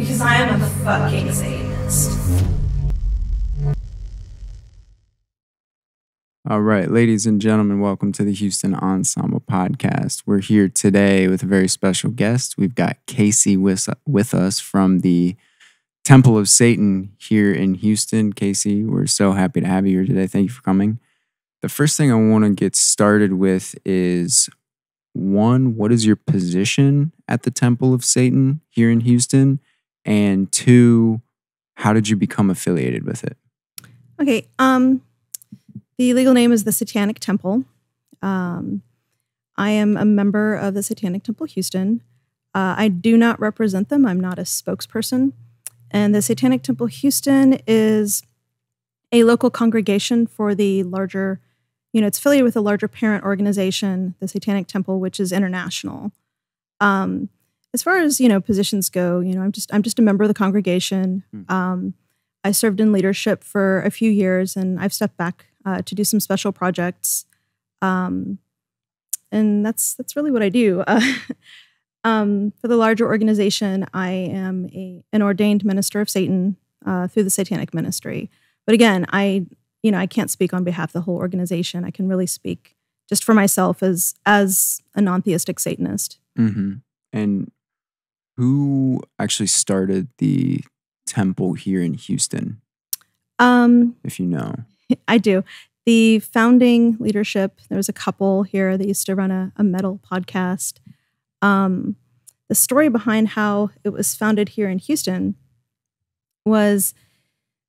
because I am a fucking Satanist. All right, ladies and gentlemen, welcome to the Houston Ensemble podcast. We're here today with a very special guest. We've got Casey with us from the Temple of Satan here in Houston. Casey, we're so happy to have you here today. Thank you for coming. The first thing I want to get started with is, one, what is your position at the Temple of Satan here in Houston? And two, how did you become affiliated with it? Okay, the legal name is the Satanic Temple. I am a member of the Satanic Temple Houston. I do not represent them. I'm not a spokesperson. And the Satanic Temple Houston is a local congregation for the larger, it's affiliated with a larger parent organization, the Satanic Temple, which is international. As far as, positions go, I'm just a member of the congregation. I served in leadership for a few years, and I've stepped back to do some special projects. And that's really what I do. For the larger organization, I am an ordained minister of Satan through the Satanic ministry. But again, I can't speak on behalf of the whole organization. I can really speak just for myself as a non-theistic Satanist. Mm-hmm. And who actually started the temple here in Houston? If you know. I do. The founding leadership, there was a couple here that used to run a metal podcast. The story behind how it was founded here in Houston was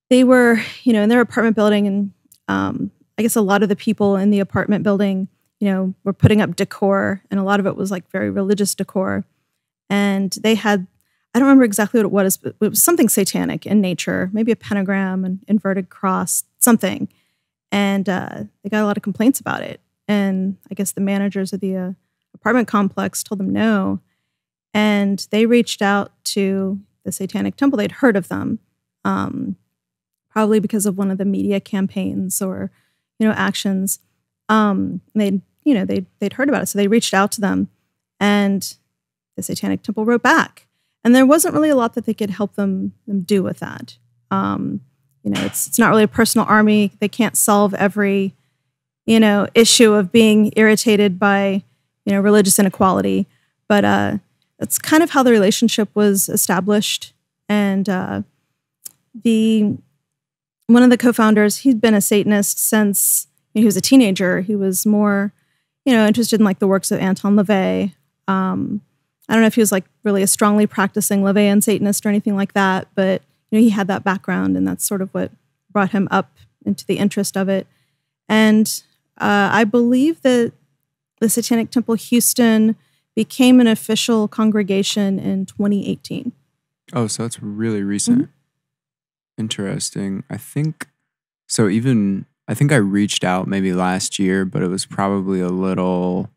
they were, in their apartment building, and I guess a lot of the people in the apartment building, were putting up decor, and a lot of it was like very religious decor. And they had, I don't remember exactly what it was, but it was something satanic in nature, maybe a pentagram, an inverted cross, something. And they got a lot of complaints about it. And I guess the managers of the apartment complex told them no. And they reached out to the Satanic Temple. They'd heard of them, probably because of one of the media campaigns or, actions. They'd heard about it. So they reached out to them, and the Satanic Temple wrote back. And there wasn't really a lot that they could help them do with that. It's not really a personal army. They can't solve every, issue of being irritated by, religious inequality. But that's kind of how the relationship was established. And one of the co-founders, he'd been a Satanist since he was a teenager. He was more, interested in like the works of Anton LaVey. I don't know if he was like really a strongly practicing LaVeyan Satanist or anything like that, but he had that background, and that's sort of what brought him up into the interest of it. And I believe that the Satanic Temple Houston became an official congregation in 2018. Oh, so that's really recent. Mm-hmm. Interesting. I think I reached out maybe last year, but it was probably a little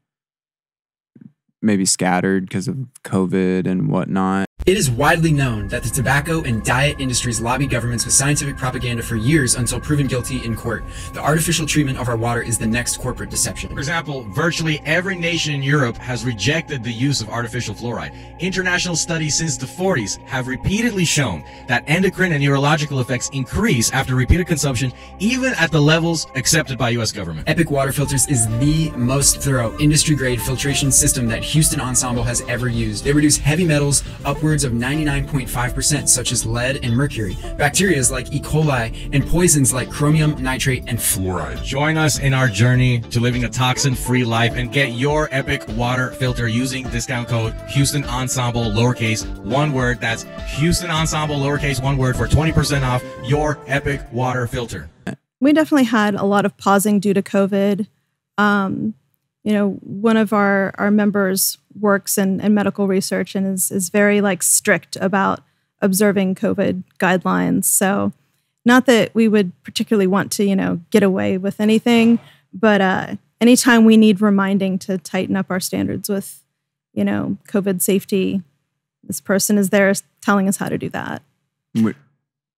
maybe scattered because of COVID and whatnot. It is widely known that the tobacco and diet industries lobby governments with scientific propaganda for years until proven guilty in court. The artificial treatment of our water is the next corporate deception. For example, virtually every nation in Europe has rejected the use of artificial fluoride. International studies since the 40s have repeatedly shown that endocrine and neurological effects increase after repeated consumption, even at the levels accepted by U.S. government. Epic Water Filters is the most thorough industry-grade filtration system that Houston Ensemble has ever used. They reduce heavy metals upwards of 99.5%, such as lead and mercury, bacteria like E. coli, and poisons like chromium, nitrate, and fluoride. Join us in our journey to living a toxin-free life and get your Epic Water Filter using discount code Houston Ensemble, lowercase, one word. That's Houston Ensemble, lowercase, one word, for 20% off your Epic Water Filter. We definitely had a lot of pausing due to COVID. One of our members works in medical research and is very strict about observing COVID guidelines. So not that we would particularly want to, get away with anything, but anytime we need reminding to tighten up our standards with, COVID safety, this person is there telling us how to do that.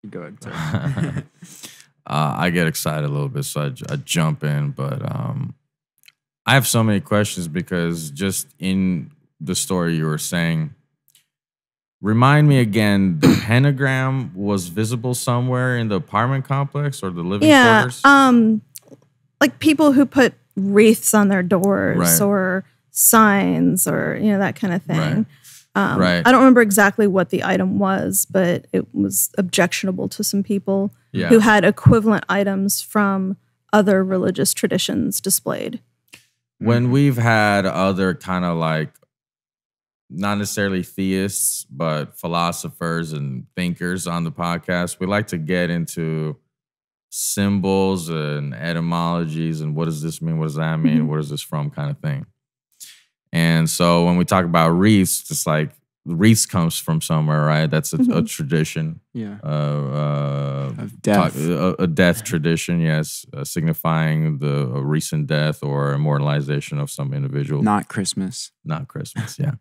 Go ahead, sorry. I get excited a little bit, so I jump in, but I have so many questions because just in the story you were saying, Remind me again, the pentagram was visible somewhere in the apartment complex or the living quarters? Like people who put wreaths on their doors Right. or signs or, that kind of thing. Right. I don't remember exactly what the item was, but it was objectionable to some people Yeah. who had equivalent items from other religious traditions displayed. When we've had other kind of like, not necessarily theists, but philosophers and thinkers on the podcast, we like to get into symbols and etymologies and what does this mean? What does that mean? Where is this from? Kind of thing. And so when we talk about wreaths, it's like wreaths comes from somewhere, right? That's a tradition. Yeah. Of death. A death tradition, yes, signifying a recent death or immortalization of some individual. Not Christmas. Not Christmas, yeah.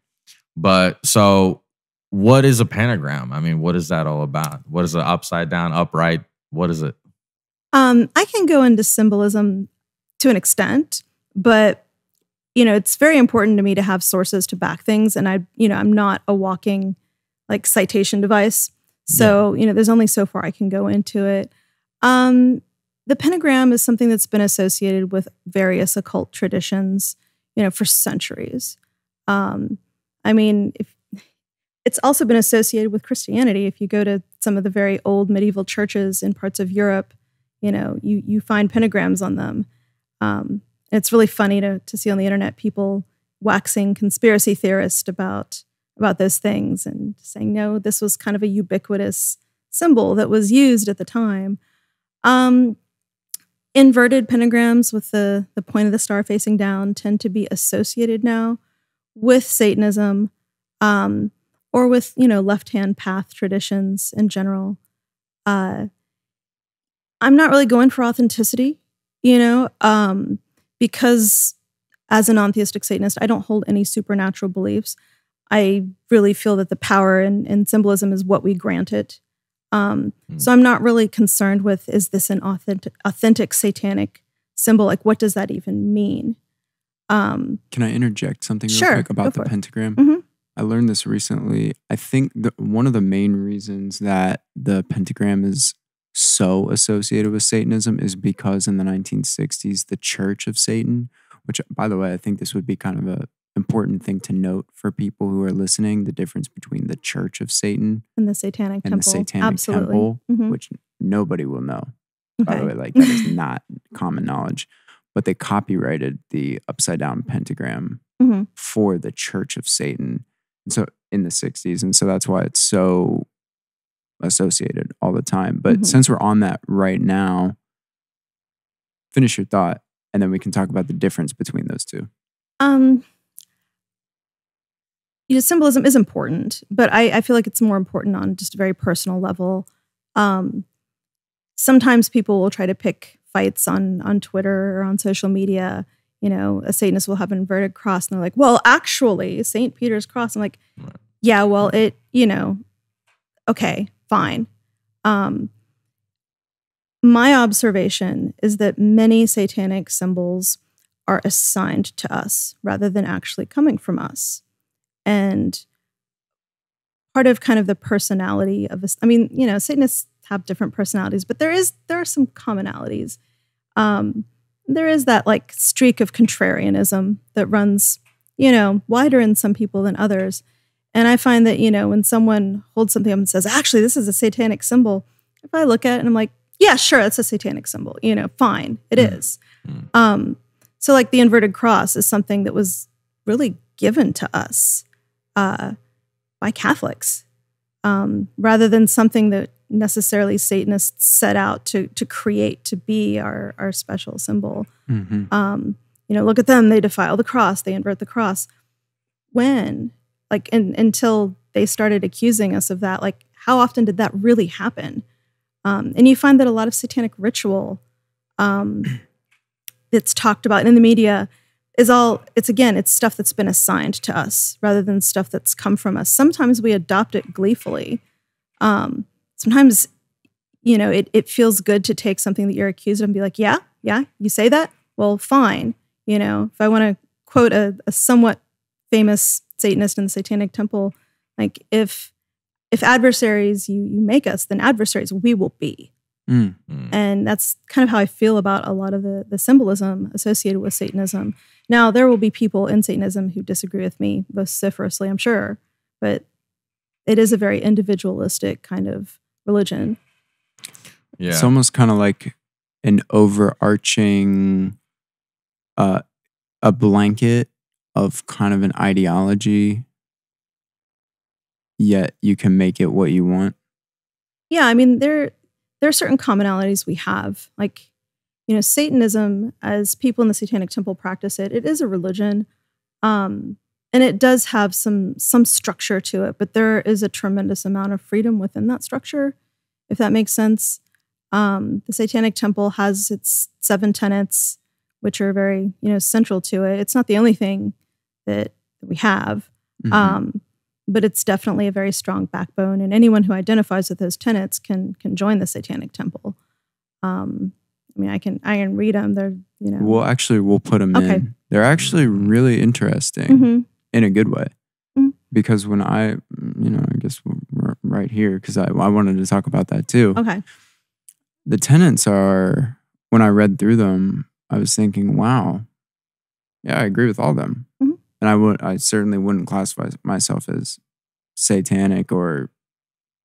But so what is a pentagram? I mean, what is that all about? What is it? Upside down, upright? What is it? I can go into symbolism to an extent, but it's very important to me to have sources to back things, and I'm not a walking like citation device, so there's only so far I can go into it. The pentagram is something that's been associated with various occult traditions, for centuries. It's also been associated with Christianity. If you go to some of the very old medieval churches in parts of Europe, you find pentagrams on them. It's really funny to see on the internet people waxing conspiracy theorists about those things and saying, no, this was kind of a ubiquitous symbol that was used at the time. Inverted pentagrams with the point of the star facing down tend to be associated now with Satanism, or with, left-hand path traditions in general. I'm not really going for authenticity, because as a non-theistic Satanist, I don't hold any supernatural beliefs. I really feel that the power in symbolism is what we grant it. So I'm not really concerned with, is this an authentic satanic symbol? Like, what does that even mean? Can I interject something real quick about the pentagram? Mm-hmm. I learned this recently. I think one of the main reasons that the pentagram is so associated with Satanism is because in the 1960s, the Church of Satan, which, by the way, I think this would be kind of an important thing to note for people who are listening, the difference between the Church of Satan and the Satanic Temple. And the Satanic Temple, which nobody will know. Okay. By the way, like that is not common knowledge. But they copyrighted the upside down pentagram for the Church of Satan. And so in the 60s. And so that's why it's so associated all the time. But since we're on that right now, finish your thought and then we can talk about the difference between those two. Symbolism is important, but I feel like it's more important on just a very personal level. Sometimes people will try to pick fights on Twitter or on social media. A Satanist will have an inverted cross and they're like, well, actually, St. Peter's cross. I'm like, yeah, well, okay, fine. My observation is that many satanic symbols are assigned to us rather than actually coming from us. And part of kind of the personality of us, Satanists have different personalities, but there are some commonalities. There is that like streak of contrarianism that runs, wider in some people than others. And I find that, when someone holds something up and says, actually, this is a satanic symbol, if I look at it and I'm like, yeah, sure, it's a satanic symbol, fine, it is. So like the inverted cross is something that was really given to us by Catholics, rather than something that necessarily Satanists set out to create to be our special symbol. Look at them, they defile the cross, they invert the cross. When? Until they started accusing us of that, how often did that really happen? And you find that a lot of satanic ritual that's talked about in the media it's stuff that's been assigned to us rather than stuff that's come from us. Sometimes we adopt it gleefully. Sometimes, it feels good to take something that you're accused of and be like, yeah, you say that? Well, fine. If I want to quote a somewhat famous Satanist in the Satanic Temple, if if adversaries you make us, then adversaries we will be. And that's kind of how I feel about a lot of the symbolism associated with Satanism. Now, there will be people in Satanism who disagree with me vociferously, I'm sure, but it is a very individualistic kind of religion. Yeah. It's almost kind of like an overarching, a blanket of kind of an ideology, yet you can make it what you want. Yeah, I mean, there are certain commonalities we have. Like, you know, Satanism, as people in the Satanic Temple practice it, it is a religion. And it does have some structure to it, but there is a tremendous amount of freedom within that structure, if that makes sense. The Satanic Temple has its 7 tenets, which are very, you know, central to it. It's not the only thing that we have, but it's definitely a very strong backbone. And anyone who identifies with those tenets can join the Satanic Temple. I mean, I can read them. They're, you know. We'll put them in. They're actually really interesting in a good way. Because when I guess we're right here, because I wanted to talk about that too. Okay. The tenets are, when I read through them, I was thinking, wow, yeah, I agree with all of them. And I certainly wouldn't classify myself as satanic or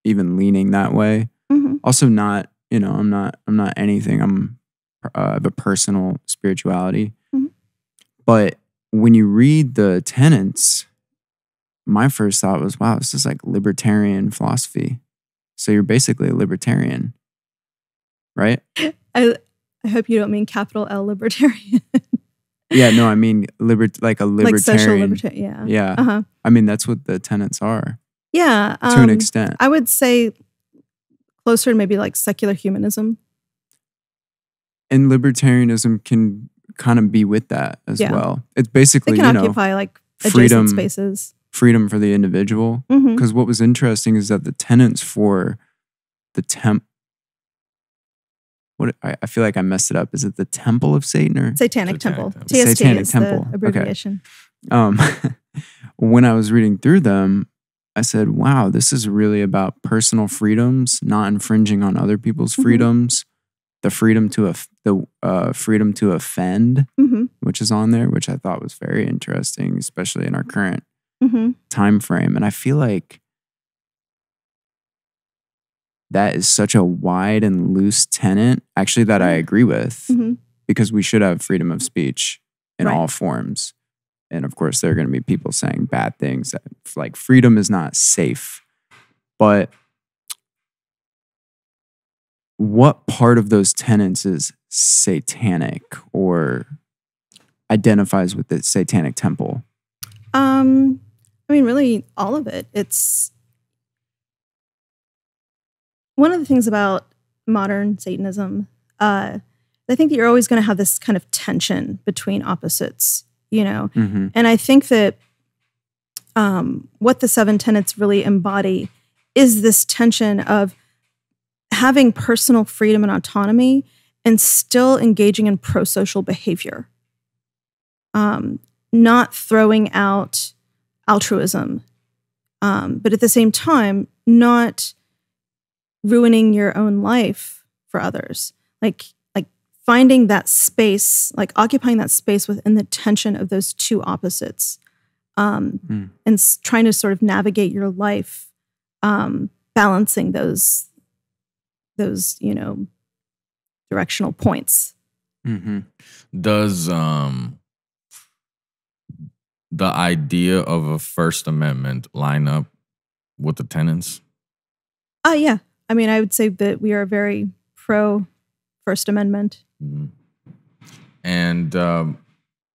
even leaning that way. Also not, you know, I'm not anything. I have a personal spirituality. But when you read the tenets, my first thought was, wow, this is like libertarian philosophy. So you're basically a libertarian, right? I hope you don't mean capital L libertarian. Yeah, no, I mean like a libertarian. Like social libertarian, yeah. Yeah. I mean, that's what the tenets are. Yeah. To an extent. I would say closer to maybe like secular humanism. And libertarianism can kind of be with that as well. It's basically, it can occupy like adjacent spaces. Freedom for the individual. Because what was interesting is that the tenets for the I feel like I messed it up. Is it the Temple of Satan or Satanic Temple? TST Satanic is Temple. the abbreviation. Okay. When I was reading through them, I said, wow, this is really about personal freedoms, not infringing on other people's freedoms, the freedom to freedom to offend, which is on there, which I thought was very interesting, especially in our current time frame. And I feel like that is such a wide and loose tenet, actually, that I agree with, because we should have freedom of speech in all forms. And of course, there are going to be people saying bad things, that, like freedom is not safe. But what part of those tenets is satanic or identifies with the Satanic Temple? I mean, really, all of it. It's one of the things about modern Satanism. I think that you're always going to have this kind of tension between opposites, you know? And I think that what the 7 tenets really embody is this tension of having personal freedom and autonomy and still engaging in pro-social behavior. Not throwing out altruism, but at the same time, not ruining your own life for others. Like finding that space, like occupying that space within the tension of those two opposites, and trying to sort of navigate your life, balancing those, you know, directional points. Does the idea of a First Amendment line up with the tenets? Yeah. I mean, I would say that we are very pro First Amendment. And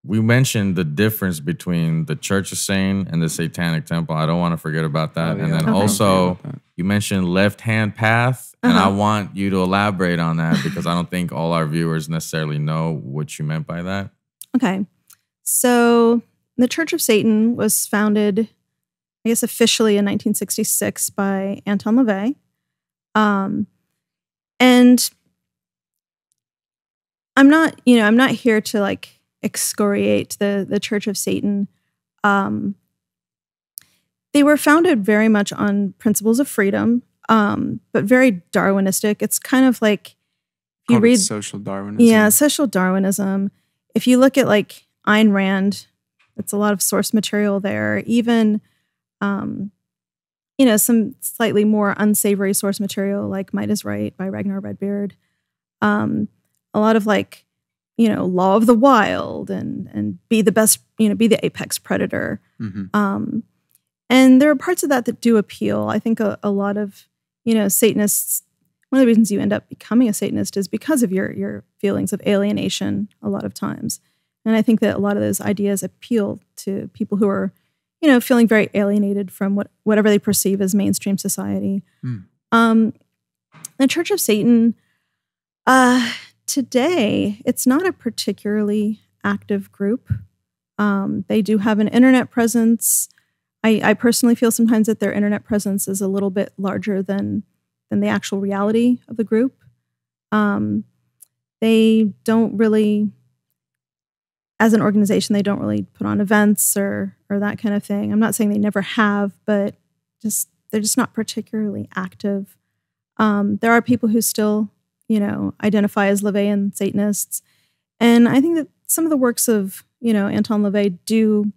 we mentioned the difference between the Church of Satan and the Satanic Temple. I don't want to forget about that. And then also, you mentioned left-hand path. And I want you to elaborate on that because I don't think all our viewers necessarily know what you meant by that. Okay. So the Church of Satan was founded, I guess, officially in 1966 by Anton LaVey. And I'm not here to like excoriate the Church of Satan. They were founded very much on principles of freedom, but very Darwinistic. It's kind of like if you Called it read social Darwinism. Yeah, social Darwinism. If you look at like Ayn Rand, it's a lot of source material there. Even, some slightly more unsavory source material like Might is Right by Ragnar Redbeard. A lot of like, Law of the Wild and be the best, be the apex predator. Mm-hmm. And there are parts of that do appeal. I think a lot of, Satanists, one of the reasons you end up becoming a Satanist is because of your feelings of alienation a lot of times. And I think that a lot of those ideas appeal to people who are, feeling very alienated from whatever they perceive as mainstream society. The Church of Satan, today, it's not a particularly active group. They do have an internet presence. I personally feel sometimes that their internet presence is a little bit larger than the actual reality of the group. They don't really, as an organization, they don't really put on events or that kind of thing. I'm not saying they never have, but they're just not particularly active. There are people who still, identify as LaVeyan Satanists. And I think that some of the works of, Anton LaVey do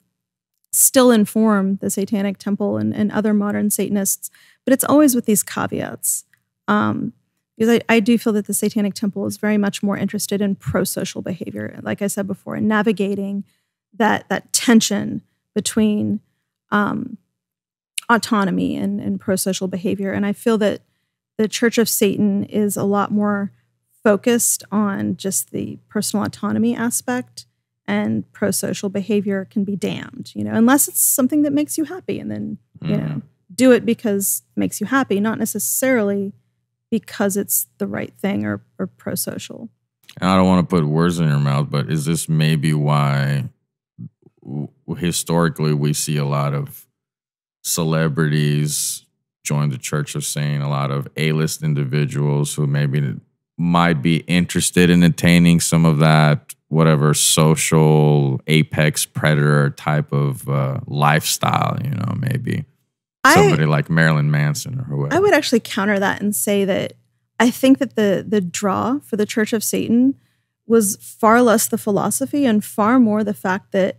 still inform the Satanic Temple and other modern Satanists, but it's always with these caveats. Because I do feel that the Satanic Temple is very much more interested in pro-social behavior, like I said before, in navigating that tension between autonomy and pro-social behavior. And I feel that the Church of Satan is a lot more focused on just the personal autonomy aspect, and pro-social behavior can be damned, unless it's something that makes you happy, and then, do it because it makes you happy, not necessarily because it's the right thing or pro-social. And I don't want to put words in your mouth, but is this maybe why historically we see a lot of celebrities join the Church of Satan, a lot of A-list individuals who maybe might be interested in attaining some of that, whatever, social apex predator type of lifestyle, maybe somebody like Marilyn Manson or whoever. I would actually counter that and say that I think that the draw for the Church of Satan was far less the philosophy and far more the fact that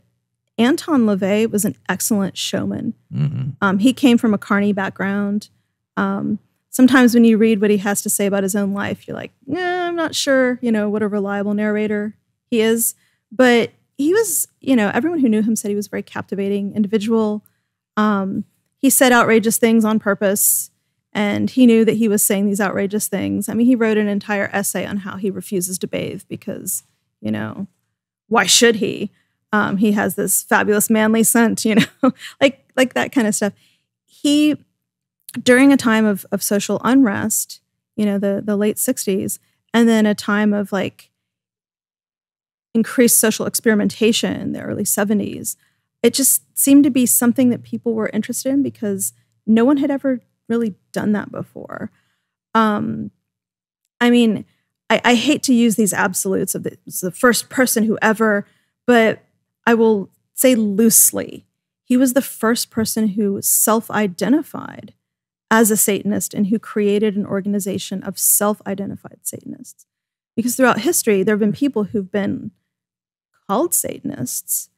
Anton LaVey was an excellent showman. Mm-hmm. He came from a carny background. Sometimes when you read what he has to say about his own life, you're like, I'm not sure, what a reliable narrator he is. But he was, everyone who knew him said he was a very captivating individual. He said outrageous things on purpose, and he knew that he was saying these outrageous things. I mean, he wrote an entire essay on how he refuses to bathe because, why should he? He has this fabulous manly scent, like that kind of stuff. He, during a time of social unrest, the late 60s, and then a time of like increased social experimentation in the early 70s, it just seemed to be something that people were interested in because no one had ever really done that before. I mean, I hate to use these absolutes of the first person who ever, but I will say loosely, he was the first person who self-identified as a Satanist and who created an organization of self-identified Satanists. Because throughout history, there have been people who've been called Satanists.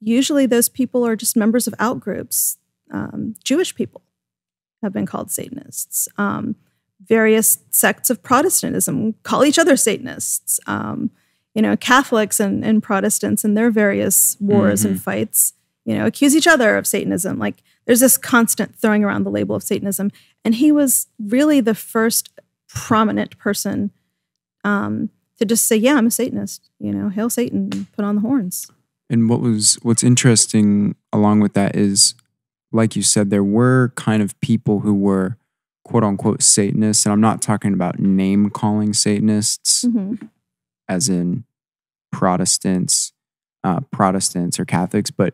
Usually those people are just members of outgroups. Jewish people have been called Satanists. Various sects of Protestantism call each other Satanists. Catholics and Protestants in their various wars and fights, accuse each other of Satanism. Like there's this constant throwing around the label of Satanism. And he was really the first prominent person to just say, yeah, I'm a Satanist, hail Satan, put on the horns. And what's interesting along with that is, like you said, there were kind of people who were quote unquote Satanists. And I'm not talking about name calling Satanists, as in Protestants or Catholics, but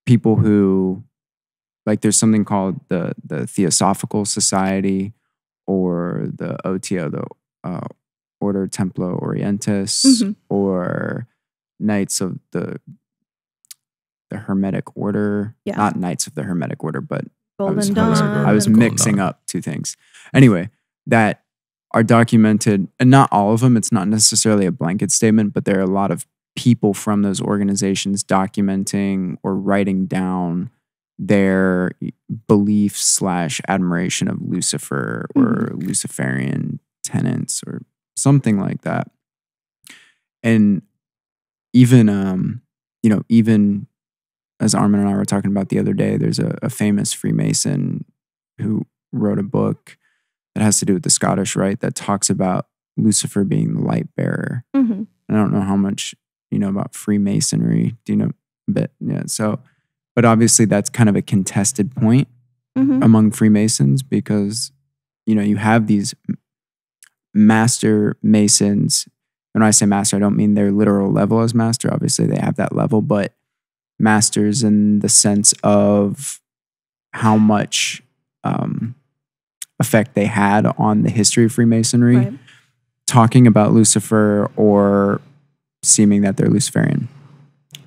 people who, like, there's something called the Theosophical Society or the OTO, the Order Templo Orientis, or Knights of the the Hermetic Order, Yeah. not Knights of the Hermetic Order, but Golden I was Dawn. mixing up two things. Anyway, that are documented, and not all of them. It's not necessarily a blanket statement, but there are a lot of people from those organizations documenting or writing down their belief / admiration of Lucifer or Luciferian tenets or something like that. And even, even as Armin and I were talking about the other day, there's a famous Freemason who wrote a book that has to do with the Scottish Rite that talks about Lucifer being the light bearer. Mhm. I don't know how much you know about Freemasonry. Do you know a bit? Yeah. So, but obviously that's kind of a contested point Mhm. among Freemasons because, you have these master Masons. When I say master, I don't mean their literal level as master. Obviously they have that level, but masters in the sense of how much effect they had on the history of Freemasonry, Right. talking about Lucifer or seeming that they're Luciferian.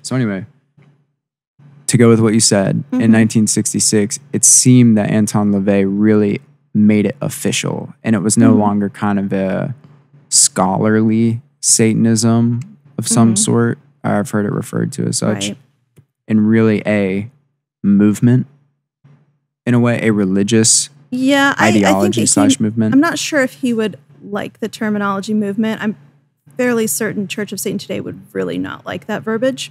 So anyway, to go with what you said, in 1966, it seemed that Anton LaVey really made it official, and it was no longer kind of a scholarly Satanism of some sort. I've heard it referred to as such, Right. and really a movement, in a way, a religious Yeah, ideology I think / movement. I'm not sure if he would like the terminology movement. I'm fairly certain Church of Satan today would really not like that verbiage.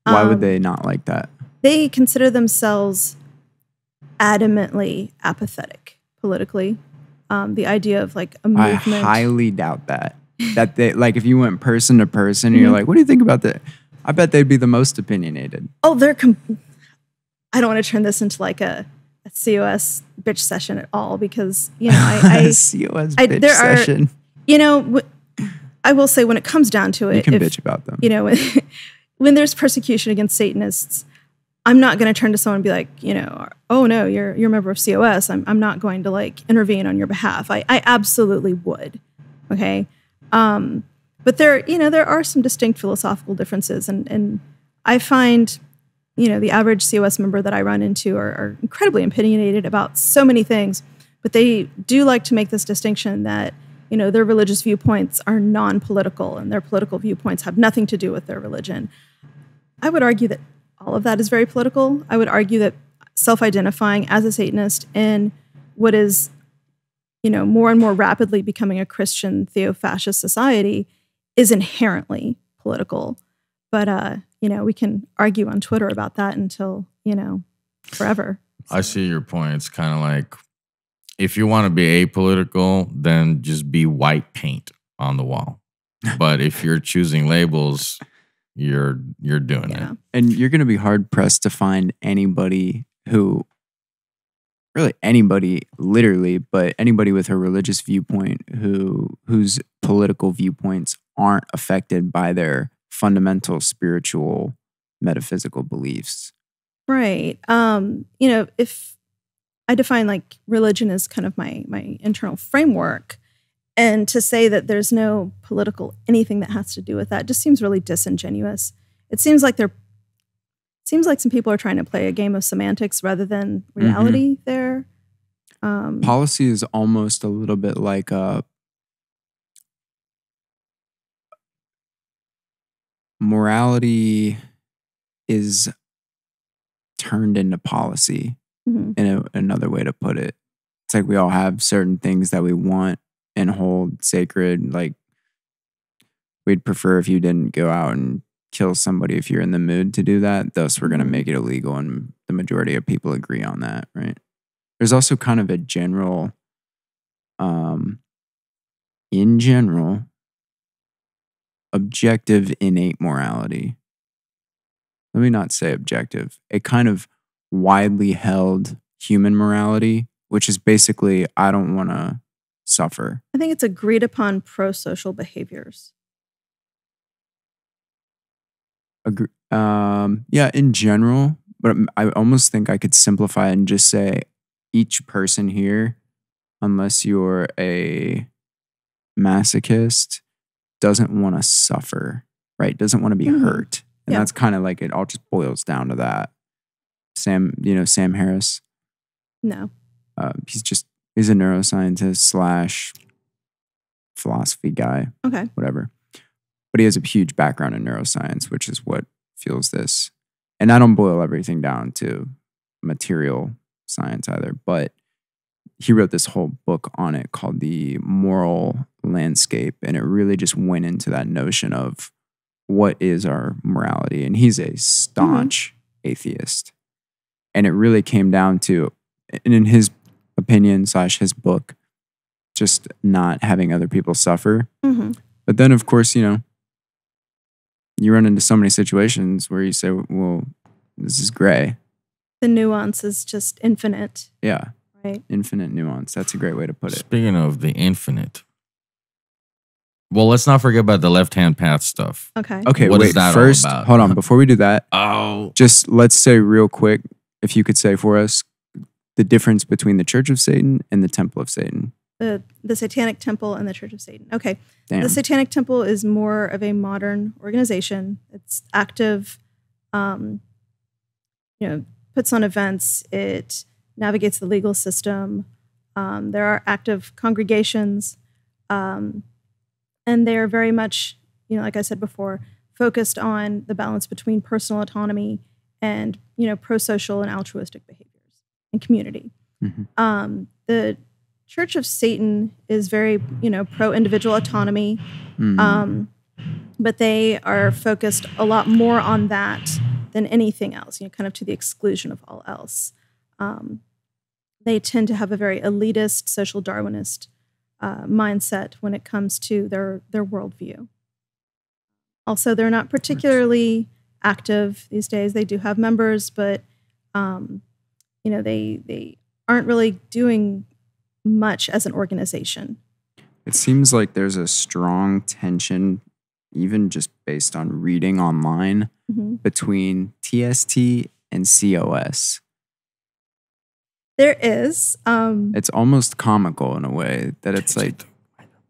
Why would they not like that? They consider themselves adamantly apathetic politically. The idea of like a I movement. highly doubt that. That they like if you went person to person and you're like, what do you think about that? I bet they'd be the most opinionated. Oh, I don't want to turn this into like a COS bitch session at all because I COS bitch session. I will say when it comes down to it, You can bitch about them. When there's persecution against Satanists, I'm not going to turn to someone and be like, oh no, you're a member of COS. I'm not going to like intervene on your behalf. I absolutely would. Okay. But there are some distinct philosophical differences and I find, the average COS member that I run into are incredibly opinionated about so many things, but they do like to make this distinction that, their religious viewpoints are non-political and their political viewpoints have nothing to do with their religion. I would argue that all of that is very political. I would argue that self-identifying as a Satanist in what is, more and more rapidly becoming a Christian theo-fascist society is inherently political. But, we can argue on Twitter about that until, forever. I see your point. It's kind of like, if you want to be apolitical, then just be white paint on the wall. But if you're choosing labels, you're doing it. And you're going to be hard pressed to find anybody who, really anybody, literally, but anybody with a religious viewpoint whose political viewpoints aren't affected by their fundamental spiritual, metaphysical beliefs. Right. If I define like religion as kind of my internal framework, and to say that there's no political anything that has to do with that just seems really disingenuous. It seems like some people are trying to play a game of semantics rather than reality there. Policy is almost a little bit like morality is turned into policy. In another way to put it, it's like we all have certain things that we want and hold sacred. Like we'd prefer if you didn't go out and kill somebody if you're in the mood to do that. Thus, we're going to make it illegal, and the majority of people agree on that, right? There's also kind of a general, in general, objective innate morality. Let me not say objective. A kind of widely held human morality, which is basically, I don't want to suffer. I think it's agreed upon pro-social behaviors. Yeah, in general, but I almost think I could simplify it and just say each person here, unless you're a masochist, doesn't want to suffer, right? Doesn't want to be hurt. And Yeah. that's kind of like it all just boils down to that. Sam Harris. No. He's a neuroscientist / philosophy guy, Okay. whatever. But he has a huge background in neuroscience, which is what fuels this. And I don't boil everything down to material science either, but he wrote this whole book on it called The Moral Landscape. And it really just went into that notion of what is our morality. And he's a staunch atheist. And it really came down to, and in his opinion / his book, just not having other people suffer. Mm-hmm. But then, of course, you run into so many situations where you say, well, this is gray. The nuance is just infinite. Yeah. Right. Infinite nuance. That's a great way to put it. Speaking of the infinite, well, let's not forget about the left-hand path stuff. Okay. Okay, What wait. is that all First, about? hold on. Before we do that, Oh, just let's say real quick, if you could say for us, the difference between the Church of Satan and the Temple of Satan. The Satanic Temple and the Church of Satan. Okay. Damn. The Satanic Temple is more of a modern organization. It's active, puts on events. It navigates the legal system. There are active congregations. And they're very much, like I said before, focused on the balance between personal autonomy and, pro-social and altruistic behaviors and community. Mm-hmm. The Church of Satan is very, pro-individual autonomy, but they are focused a lot more on that than anything else, kind of to the exclusion of all else. They tend to have a very elitist, social Darwinist mindset when it comes to their worldview. Also, they're not particularly active these days. They do have members, but they aren't really doing much as an organization. It seems like there's a strong tension, even just based on reading online, between TST and COS. There is. It's almost comical in a way that it's like,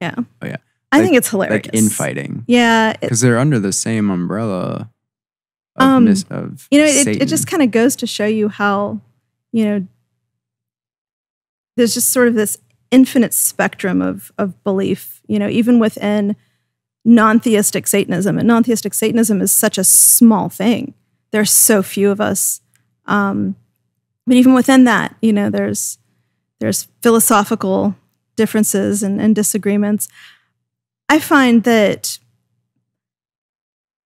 Yeah. oh yeah, I think it's hilarious. like infighting. Yeah. Because they're under the same umbrella of it Satan. just kind of goes to show you how, there's just sort of this infinite spectrum of belief, even within non-theistic Satanism. And non-theistic Satanism is such a small thing. There's so few of us. But even within that, there's philosophical differences and disagreements. I find that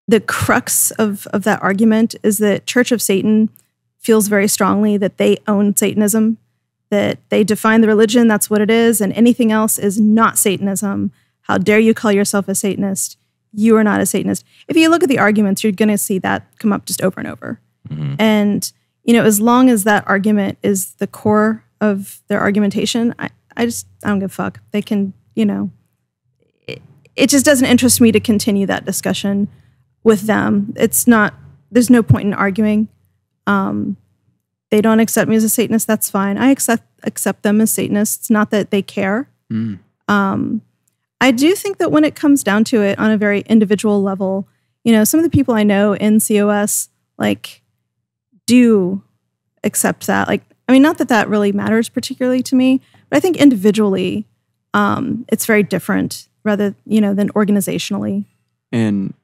the crux of that argument is that Church of Satan feels very strongly that they own Satanism, that they define the religion, that's what it is, and anything else is not Satanism. How dare you call yourself a Satanist? You are not a Satanist. If you look at the arguments, you're going to see that come up just over and over. Mm-hmm. And, as long as that argument is the core of their argumentation, I don't give a fuck. They can, it just doesn't interest me to continue that discussion with them. There's no point in arguing. They don't accept me as a Satanist. That's fine. I accept them as Satanists. Not that they care. I do think that when it comes down to it on a very individual level, some of the people I know in COS, do accept that. Not that really matters particularly to me, but I think individually, it's very different rather, than organizationally. And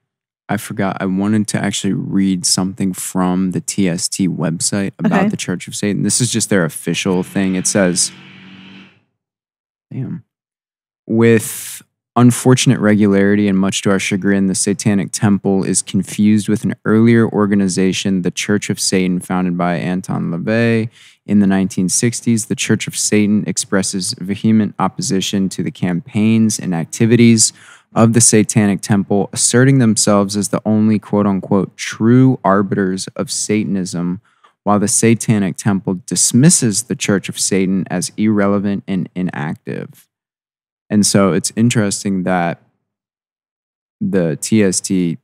I forgot, I wanted to actually read something from the TST website about the Church of Satan. This is just their official thing. It says, with unfortunate regularity and much to our chagrin, the Satanic Temple is confused with an earlier organization, the Church of Satan, founded by Anton LaVey in the 1960s. The Church of Satan expresses vehement opposition to the campaigns and activities of the Satanic Temple, asserting themselves as the only quote-unquote true arbiters of Satanism, while the Satanic Temple dismisses the Church of Satan as irrelevant and inactive. And so it's interesting that the TST,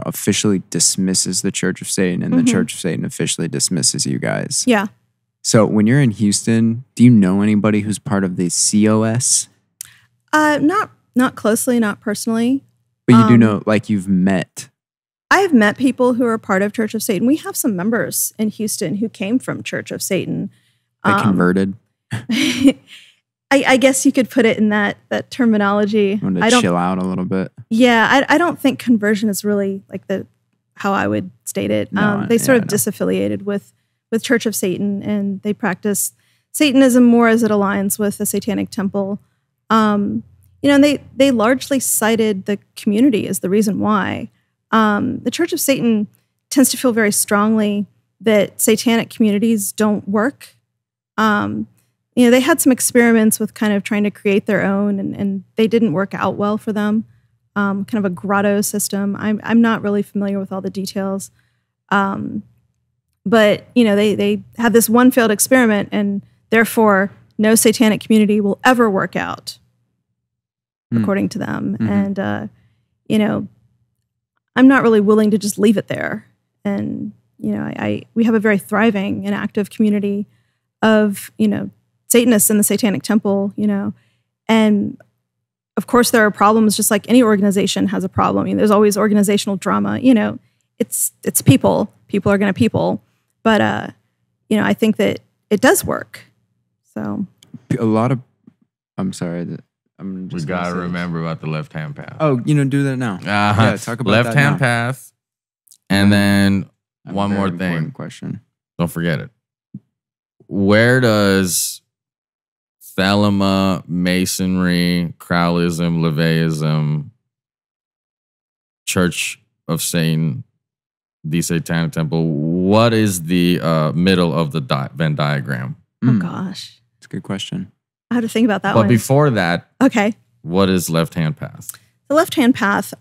officially dismisses the Church of Satan, and the Church of Satan officially dismisses you guys. Yeah. So when you're in Houston, do you know anybody who's part of the COS? Not closely, not personally. But you do know, you've met I've met people who are part of Church of Satan. We have some members in Houston who came from Church of Satan. They converted. I guess you could put it in that terminology. Want to chill out a little bit. Yeah, I don't think conversion is really like how I would state it. They sort of disaffiliated with Church of Satan, and they practice Satanism more as it aligns with the Satanic Temple. And they largely cited the community as the reason why. The Church of Satan tends to feel very strongly that satanic communities don't work. They had some experiments with kind of trying to create their own, and they didn't work out well for them. Kind of a grotto system. I'm not really familiar with all the details. But they had this one failed experiment, and therefore no satanic community will ever work out, according to them. Mm-hmm. And, I'm not really willing to just leave it there. And, we have a very thriving and active community of, Satanists in the Satanic Temple, and of course there are problems just like any organization has a problem. There's always organizational drama, it's people are going to people, but, I think that it does work. So a lot of, I'm sorry, I'm just we got to remember about the left-hand path. Oh, do that now. Yeah, talk about left-hand path. And then one more thing. Question. Don't forget it. Where does Thelema, Masonry, Crowlism, LaVeyism, Church of Satan, the Satanic Temple, what is the middle of the Venn diagram? Oh, gosh. It's a good question. I had to think about that one. But before that, okay, what is left-hand path? The left-hand path,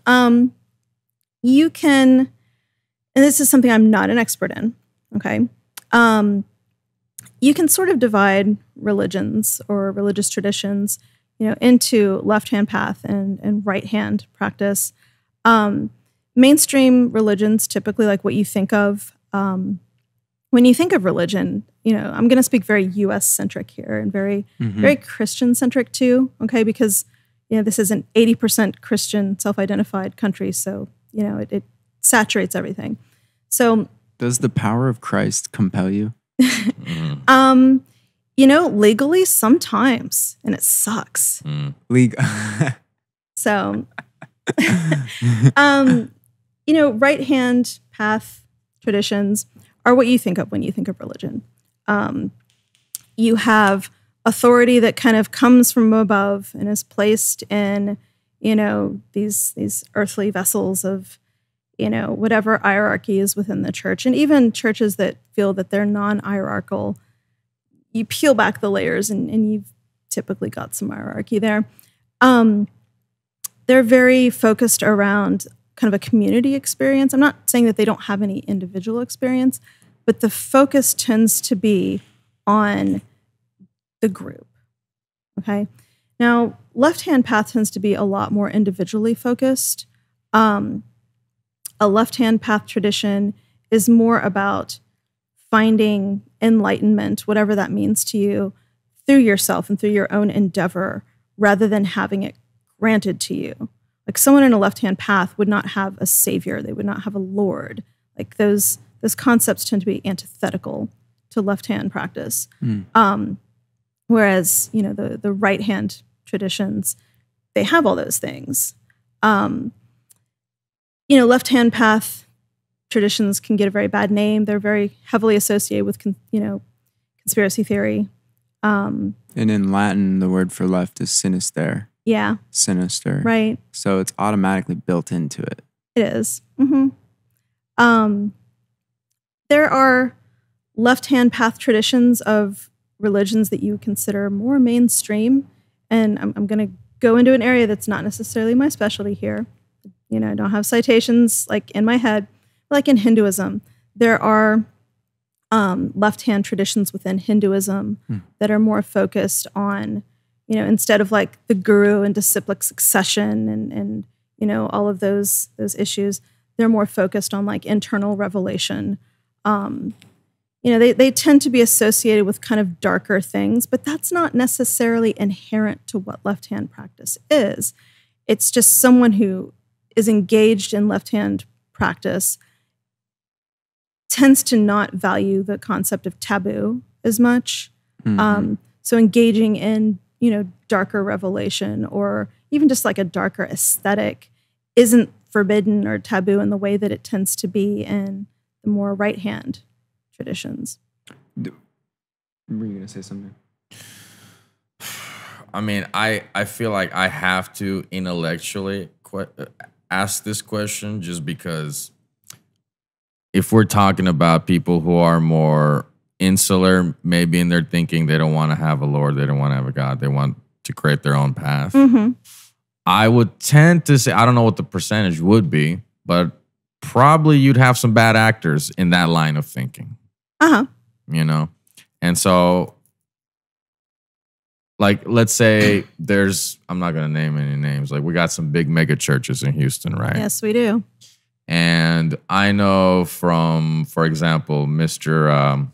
you can, and this is something I'm not an expert in, okay? You can sort of divide religions or religious traditions, into left-hand path and right-hand practice. Mainstream religions, typically like what you think of, when you think of religion, I'm going to speak very U.S.-centric here and very Christian-centric too, okay? Because, this is an 80% Christian self-identified country, so, it saturates everything. So, does the power of Christ compel you? Legally sometimes, and it sucks. So, right-hand path traditions are what you think of when you think of religion. You have authority that kind of comes from above and is placed in, these earthly vessels of, whatever hierarchy is within the church. And even churches that feel that they're non-hierarchical, you peel back the layers and you've typically got some hierarchy there. They're very focused around kind of a community experience. I'm not saying that they don't have any individual experience, but the focus tends to be on the group, okay? Now, left-hand path tends to be a lot more individually focused. A left-hand path tradition is more about finding enlightenment, whatever that means to you, through yourself and through your own endeavor, rather than having it granted to you. Like someone in a left-hand path would not have a savior. They would not have a Lord. Like those concepts tend to be antithetical to left-hand practice. Whereas, the right-hand traditions, they have all those things. Left-hand path traditions can get a very bad name. They're very heavily associated with, conspiracy theory. And in Latin, the word for left is sinister. Yeah. Sinister. Right. So it's automatically built into it. It is. Mm-hmm. There are left-hand path traditions of religions that you consider more mainstream. And I'm going to go into an area that's not necessarily my specialty here. I don't have citations like in my head. Like in Hinduism, there are left-hand traditions within Hinduism that are more focused on, instead of like the guru and disciplic succession and all of those issues, they're more focused on like internal revelation. They tend to be associated with kind of darker things, but that's not necessarily inherent to what left-hand practice is. It's just someone who is engaged in left-hand practice tends to not value the concept of taboo as much. So engaging in, darker revelation or even just like a darker aesthetic isn't forbidden or taboo in the way that it tends to be in the more right-hand traditions. Were you going to say something? I mean, I feel like I have to intellectually ask this question just because if we're talking about people who are more insular, maybe in their thinking, they don't want to have a Lord, they don't want to have a God, they want to create their own path. I would tend to say, I don't know what the percentage would be, but probably you'd have some bad actors in that line of thinking. And so, like, let's say I'm not going to name any names. Like, we got some big mega churches in Houston, right? Yes, we do. And I know from, for example, Mr.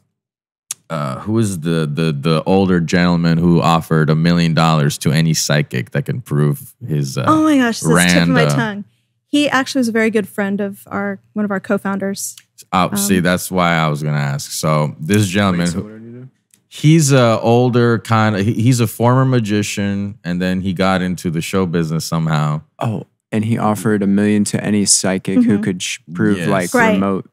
Who is the older gentleman who offered $1 million to any psychic that can prove his oh my gosh, this is tip of my tongue. He actually was a very good friend of one of our co-founders. See, that's why I was going to ask. So this gentleman, Wait, so what did he do? he's a older kind of, he's a former magician, and then he got into the show business somehow. Oh, and he offered $1 million to any psychic who could prove Yes. like Right. remote,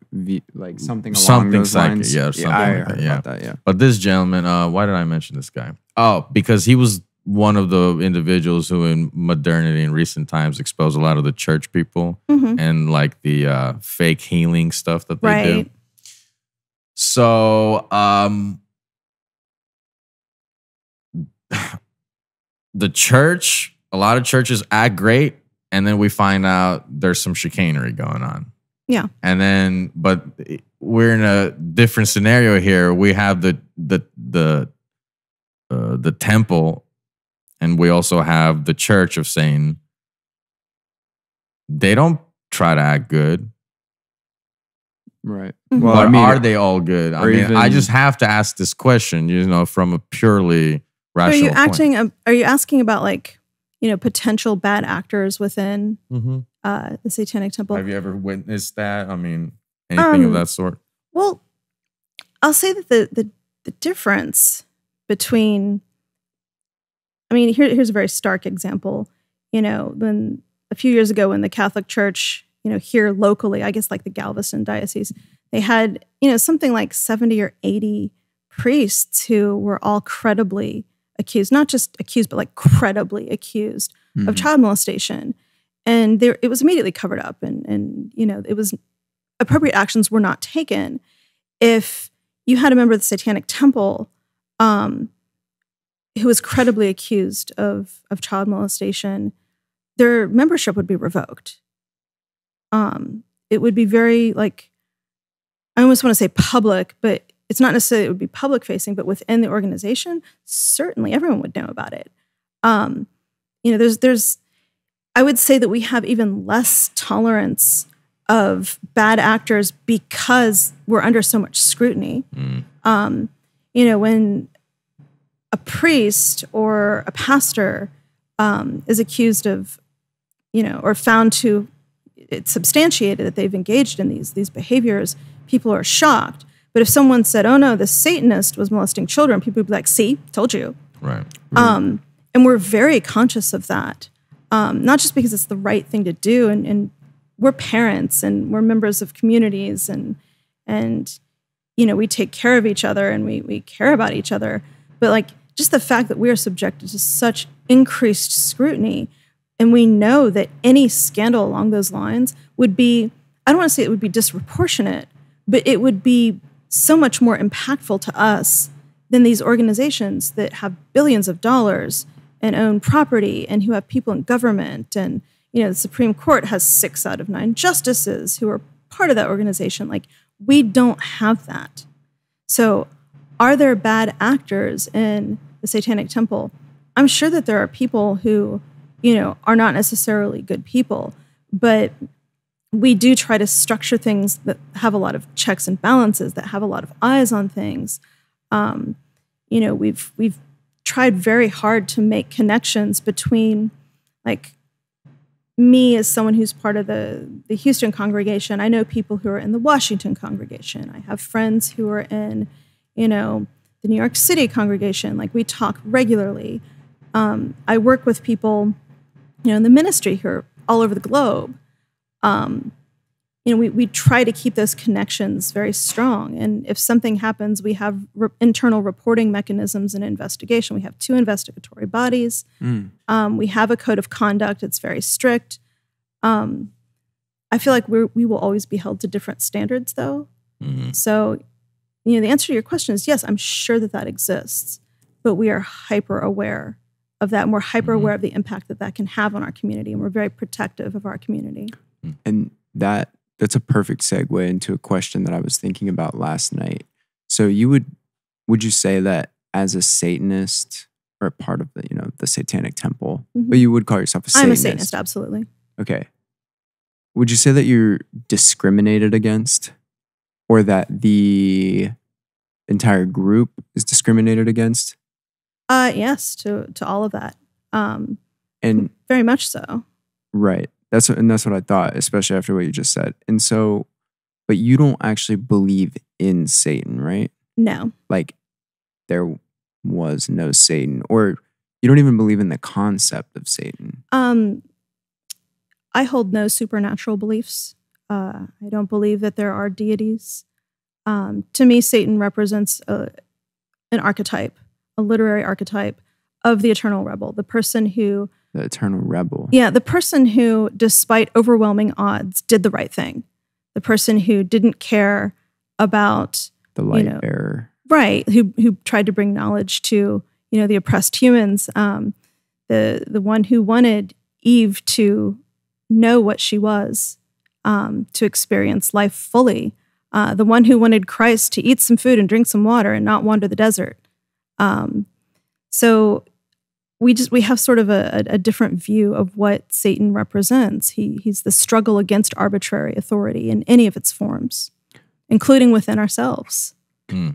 like something along Something those psychic, lines. yeah, something I like heard that, yeah. about that. Yeah. But this gentleman, why did I mention this guy? Oh, because he was one of the individuals who in modernity in recent times exposed a lot of the church people and like the fake healing stuff that they do. Right. So the church, a lot of churches act great, and then we find out there's some chicanery going on. Yeah. And then, but we're in a different scenario here. We have the temple, and we also have the Church of Satan. They don't try to act good. Right. Mhm. Well, But I mean, are they all good? I or mean, I even- just have to ask this question, from a purely So are rational point. are you asking about like, potential bad actors within Mhm. the Satanic Temple? Have you ever witnessed that? I mean, anything of that sort? Well, I'll say that the difference between, here's a very stark example. When a few years ago when the Catholic Church, here locally, I guess like the Galveston diocese, they had, something like 70 or 80 priests who were all credibly accused, not just accused, but like credibly accused of child molestation. And it was immediately covered up and it was appropriate actions were not taken. If you had a member of the Satanic Temple who was credibly accused of child molestation, their membership would be revoked. It would be very like, I almost want to say public, but it's not necessarily it would be public facing, but within the organization, certainly everyone would know about it. There's I would say that we have even less tolerance of bad actors because we're under so much scrutiny. When a priest or a pastor is accused of, or found to, it's substantiated that they've engaged in these behaviors, people are shocked. But if someone said, oh no, this Satanist was molesting children, people would be like, see, told you. Right. And we're very conscious of that. Not just because it's the right thing to do, and we're parents and we're members of communities and we take care of each other and we care about each other. But like just the fact that we are subjected to such increased scrutiny, and we know that any scandal along those lines would be, I don't want to say it would be disproportionate, but it would be so much more impactful to us than these organizations that have billions of dollars and own property and who have people in government. And, the Supreme Court has 6 out of 9 justices who are part of that organization. Like, we don't have that. So are there bad actors in the Satanic Temple? I'm sure that there are people who, are not necessarily good people, but we do try to structure things that have a lot of checks and balances, that have a lot of eyes on things. We've tried very hard to make connections between like me as someone who's part of the Houston congregation, I know people who are in the Washington congregation. I have friends who are in, the New York City congregation. Like, we talk regularly. I work with people, in the ministry who are all over the globe. We try to keep those connections very strong. And if something happens, we have internal reporting mechanisms and investigation. We have 2 investigatory bodies. We have a code of conduct. It's very strict. I feel like we will always be held to different standards, though. So, the answer to your question is yes, I'm sure that exists, but we are hyper aware of that. And we're hyper aware of the impact that can have on our community. And we're very protective of our community. And that's a perfect segue into a question that I was thinking about last night. So would you say that as a Satanist or a part of the Satanic Temple, but you would call yourself a Satanist? I'm a Satanist, absolutely. Okay. Would you say that you're discriminated against, or that the entire group is discriminated against? Yes, to all of that. And very much so. Right. That's what I thought, especially after what you just said. And so, but you don't actually believe in Satan, right? No. Like, there was no Satan, or you don't even believe in the concept of Satan. I hold no supernatural beliefs. I don't believe that there are deities. To me, Satan represents an archetype, a literary archetype of the eternal rebel, the person who... The eternal rebel. Yeah, the person who, despite overwhelming odds, did the right thing. The person who didn't care about... The light bearer. Right, who tried to bring knowledge to, the oppressed humans. The one who wanted Eve to know what she was, to experience life fully. The one who wanted Christ to eat some food and drink some water and not wander the desert. So we have sort of a different view of what Satan represents. He's the struggle against arbitrary authority in any of its forms, including within ourselves.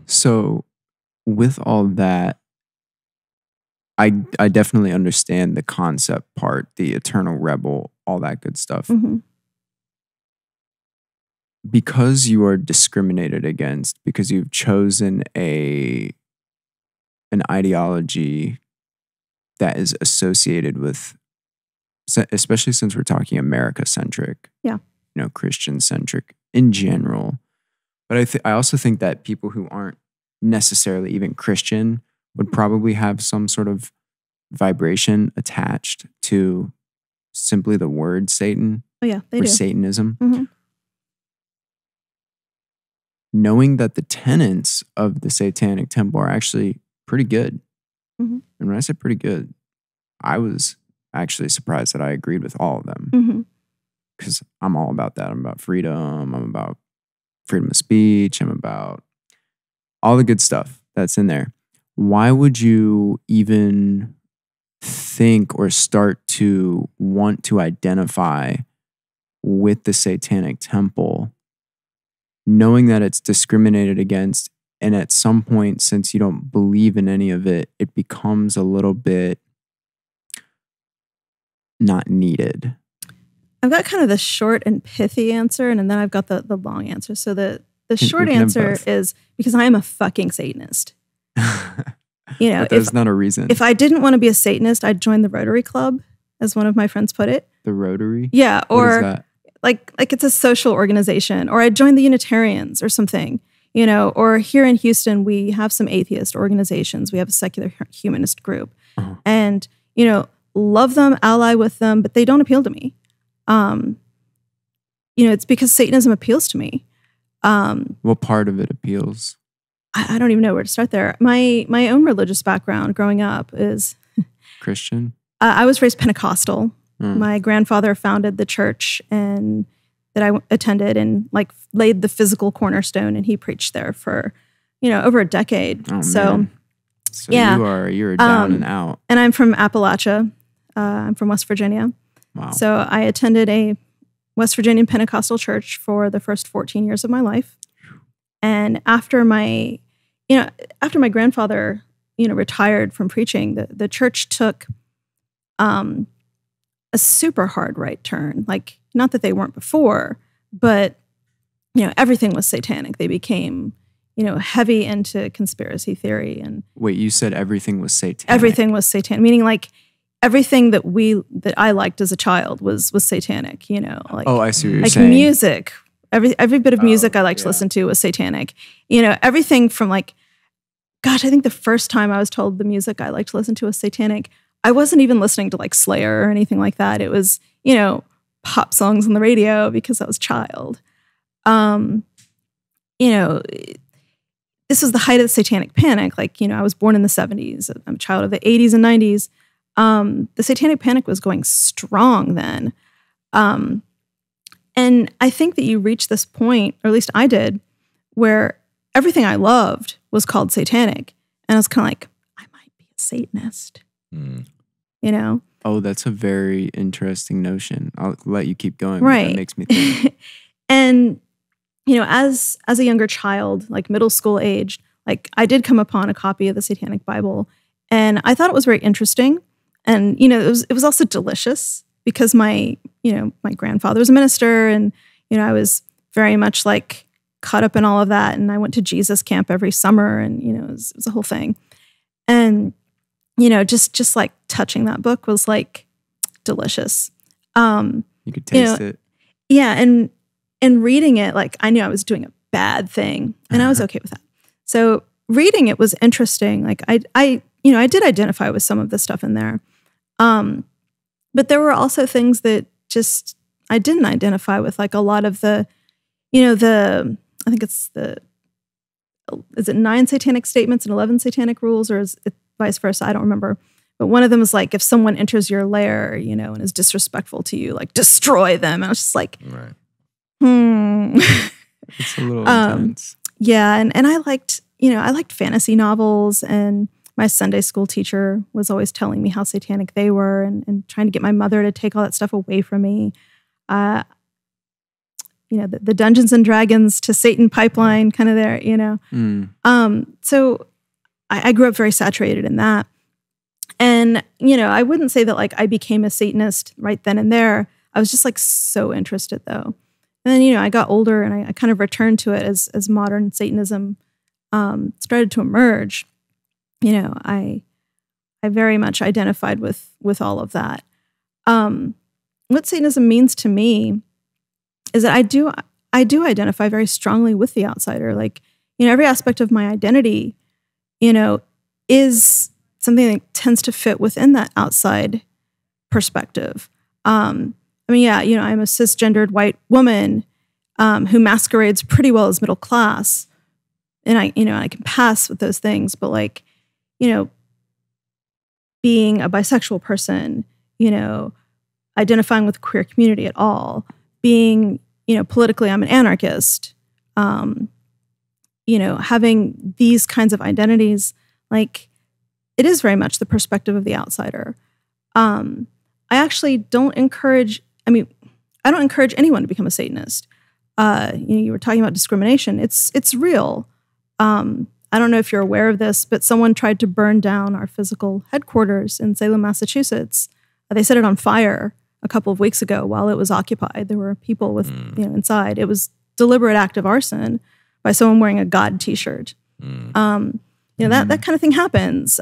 So with all that, I definitely understand the concept part, the eternal rebel, all that good stuff. Because you are discriminated against, because you've chosen an ideology that is associated with, especially since we're talking America-centric, Christian-centric in general. But I also think that people who aren't necessarily even Christian would probably have some sort of vibration attached to simply the word Satan. Oh yeah, they do. Satanism. Knowing that the tenets of the Satanic Temple are actually pretty good. And when I say pretty good, I was actually surprised that I agreed with all of them. Because I'm all about that. I'm about freedom. I'm about freedom of speech. I'm about all the good stuff that's in there. Why would you even think or start to want to identify with the Satanic Temple, knowing that it's discriminated against? And at some point, since you don't believe in any of it, it becomes a little bit not needed. I've got kind of the short and pithy answer, and then I've got the long answer. So the short answer is because I am a fucking Satanist. There's not a reason. If I didn't want to be a Satanist, I'd join the Rotary Club, as one of my friends put it. The Rotary? Yeah, or what is that? Like it's a social organization, or I'd join the Unitarians or something. Or here in Houston, we have some atheist organizations. We have a secular humanist group. And, love them, ally with them, but they don't appeal to me. It's because Satanism appeals to me. What part of it appeals? I don't even know where to start there. My own religious background growing up is... Christian? I was raised Pentecostal. My grandfather founded the church that I attended and laid the physical cornerstone, and he preached there for, over a decade. Oh, so, man. So yeah, you're down and out. And I'm from Appalachia. I'm from West Virginia. Wow. So I attended a West Virginian Pentecostal church for the first 14 years of my life. And after my grandfather, retired from preaching, the church took a a super hard right turn. Like, not that they weren't before, but, everything was satanic. They became, heavy into conspiracy theory. And Wait, you said everything was satanic? everything was satanic, meaning like everything that I liked as a child was satanic, like, Oh, I see what you're like saying. music. Every bit of music I liked to listen to was satanic. Everything from like, gosh, I think the first time I was told the music I liked to listen to was satanic, I wasn't even listening to like Slayer or anything like that. It was, pop songs on the radio because I was a child. This was the height of the satanic panic. Like, I was born in the 70s. I'm a child of the 80s and 90s. The satanic panic was going strong then. And I think that you reach this point, or at least I did, where everything I loved was called satanic. And I was kind of like, I might be a Satanist. Oh, that's a very interesting notion. I'll let you keep going. Right. That makes me think. And, as a younger child, like middle school age, like I did come upon a copy of the Satanic Bible, and I thought it was very interesting. And, it was also delicious because my grandfather was a minister, and, I was very much like caught up in all of that. And I went to Jesus camp every summer, and, it was a whole thing. And, just like touching that book was like delicious. You could taste it. Yeah. And reading it, like I knew I was doing a bad thing, and I was okay with that. So reading it was interesting. Like I did identify with some of the stuff in there. But there were also things that just I didn't identify with, like a lot of the, I think it's is it 9 satanic statements and 11 satanic rules, or is it vice versa? I don't remember. But one of them is like, if someone enters your lair, and is disrespectful to you, like destroy them. And I was just like, Right. It's a little intense. Yeah. And I liked, I liked fantasy novels, and my Sunday school teacher was always telling me how satanic they were, and trying to get my mother to take all that stuff away from me. The Dungeons and Dragons to Satan pipeline kind of there, So I grew up very saturated in that. And, I wouldn't say that like I became a Satanist right then and there. I was just like so interested though. And then, I got older, and I kind of returned to it as modern Satanism started to emerge. I very much identified with all of that. What Satanism means to me is that I do identify very strongly with the outsider. Like, every aspect of my identity, is something that tends to fit within that outside perspective. I'm a cisgendered white woman who masquerades pretty well as middle class, and I can pass with those things. But like, being a bisexual person, identifying with the queer community at all, being, politically, I'm an anarchist. Having these kinds of identities, like, it is very much the perspective of the outsider. I actually don't encourage. I don't encourage anyone to become a Satanist. You were talking about discrimination. It's real. I don't know if you're aware of this, but someone tried to burn down our physical headquarters in Salem, Massachusetts. They set it on fire a couple of weeks ago while it was occupied. There were people with inside. It was deliberate act of arson by someone wearing a God T-shirt. That kind of thing happens.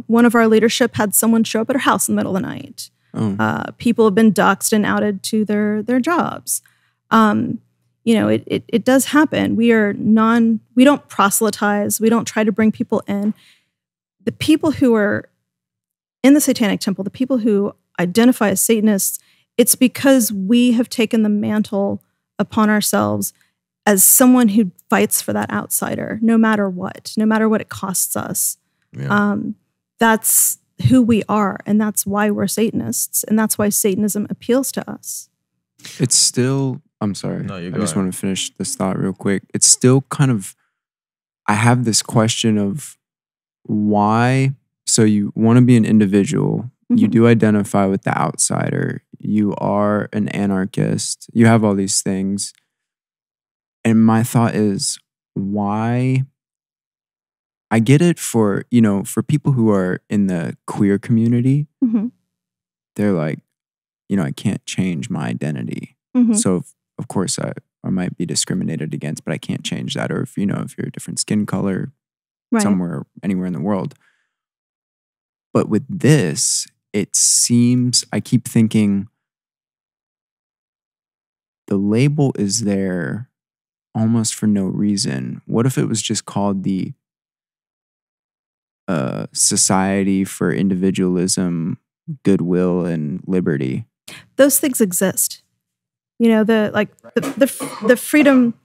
One of our leadership had someone show up at her house in the middle of the night. People have been doxxed and outed to their jobs. It does happen. We don't proselytize. We don't try to bring people in. The people who are in the Satanic Temple, the people who identify as Satanists, it's because we have taken the mantle upon ourselves as someone who fights for that outsider, no matter what it costs us. Yeah. That's who we are, and that's why we're Satanists, and that's why Satanism appeals to us. It's still, I'm sorry. No, you I go just ahead. want to finish this thought real quick. It's still kind of, I have this question of why. So you want to be an individual. You Mhm. do identify with the outsider. You are an anarchist. You have all these things. And my thought is, why? I get it for people who are in the queer community. Mhm. They're like, I can't change my identity. Mhm. So of course I might be discriminated against, but I can't change that. Or if you're a different skin color Right. somewhere, anywhere in the world. But with this, it seems, I keep thinking the label is there almost for no reason. What if it was just called the Society for Individualism, Goodwill, and Liberty? Those things exist. The freedom.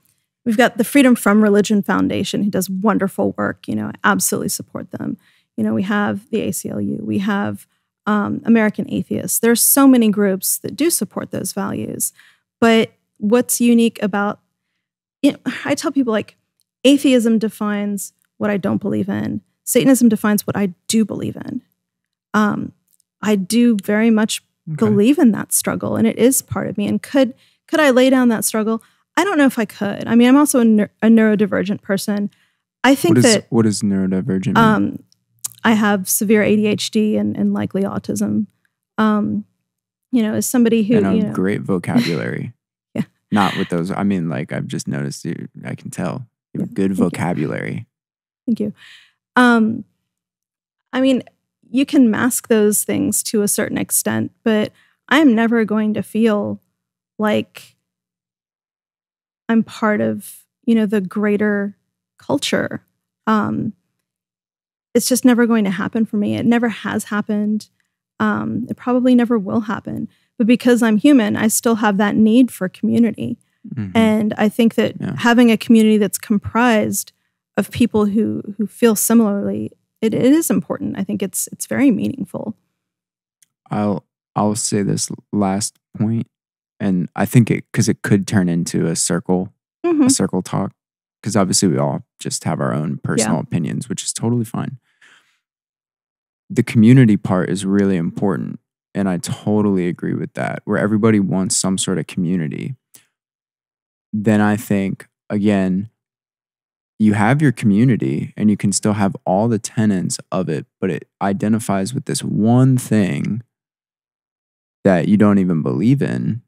We've got the Freedom from Religion Foundation, who does wonderful work. I absolutely support them. We have the ACLU. We have American Atheists. There's so many groups that do support those values. But what's unique about, I tell people, like, atheism defines what I don't believe in. Satanism defines what I do believe in. I do very much believe in that struggle, and it is part of me. And could I lay down that struggle? I don't know if I could. I mean, I'm also a neurodivergent person. I think what is neurodivergent mean? I have severe ADHD and likely autism. As somebody who, and great vocabulary. Yeah. Not with those. I mean, like, I've just noticed I can tell you have good vocabulary. Thank you. I mean, you can mask those things to a certain extent, but I'm never going to feel like I'm part of, the greater culture. It's just never going to happen for me. It never has happened. It probably never will happen. But because I'm human, I still have that need for community. Mm-hmm. And I think that having a community that's comprised of people who feel similarly, it is important. I think it's very meaningful. I'll say this last point, and I think because it could turn into a circle talk, because obviously we all just have our own personal opinions, which is totally fine. The community part is really important, and I totally agree with that, where everybody wants some sort of community. Then I think, again, you have your community and you can still have all the tenets of it, but it identifies with this one thing that you don't even believe in.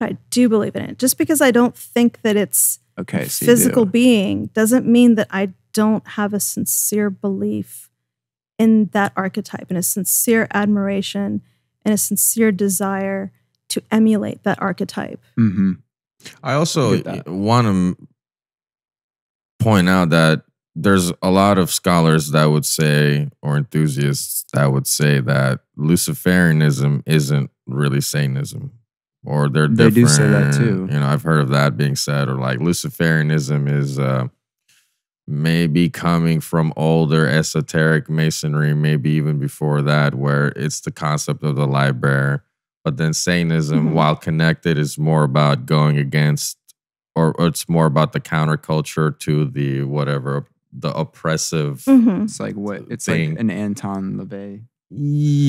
I do believe in it. Just because I don't think that it's a physical being doesn't mean that I don't have a sincere belief in that archetype and a sincere admiration and a sincere desire to emulate that archetype. Mm-hmm. I also want to point out that there's a lot of scholars that would say, or enthusiasts that would say, that Luciferianism isn't really Satanism, or they're different. They do say that too. I've heard of that being said, or like Luciferianism is maybe coming from older esoteric masonry, maybe even before that, where it's the concept of the light bearer. But then Satanism, while connected, is more about going against, or it's more about the counterculture to the whatever, the oppressive. It's like what? It's thing. Like an Anton LaVey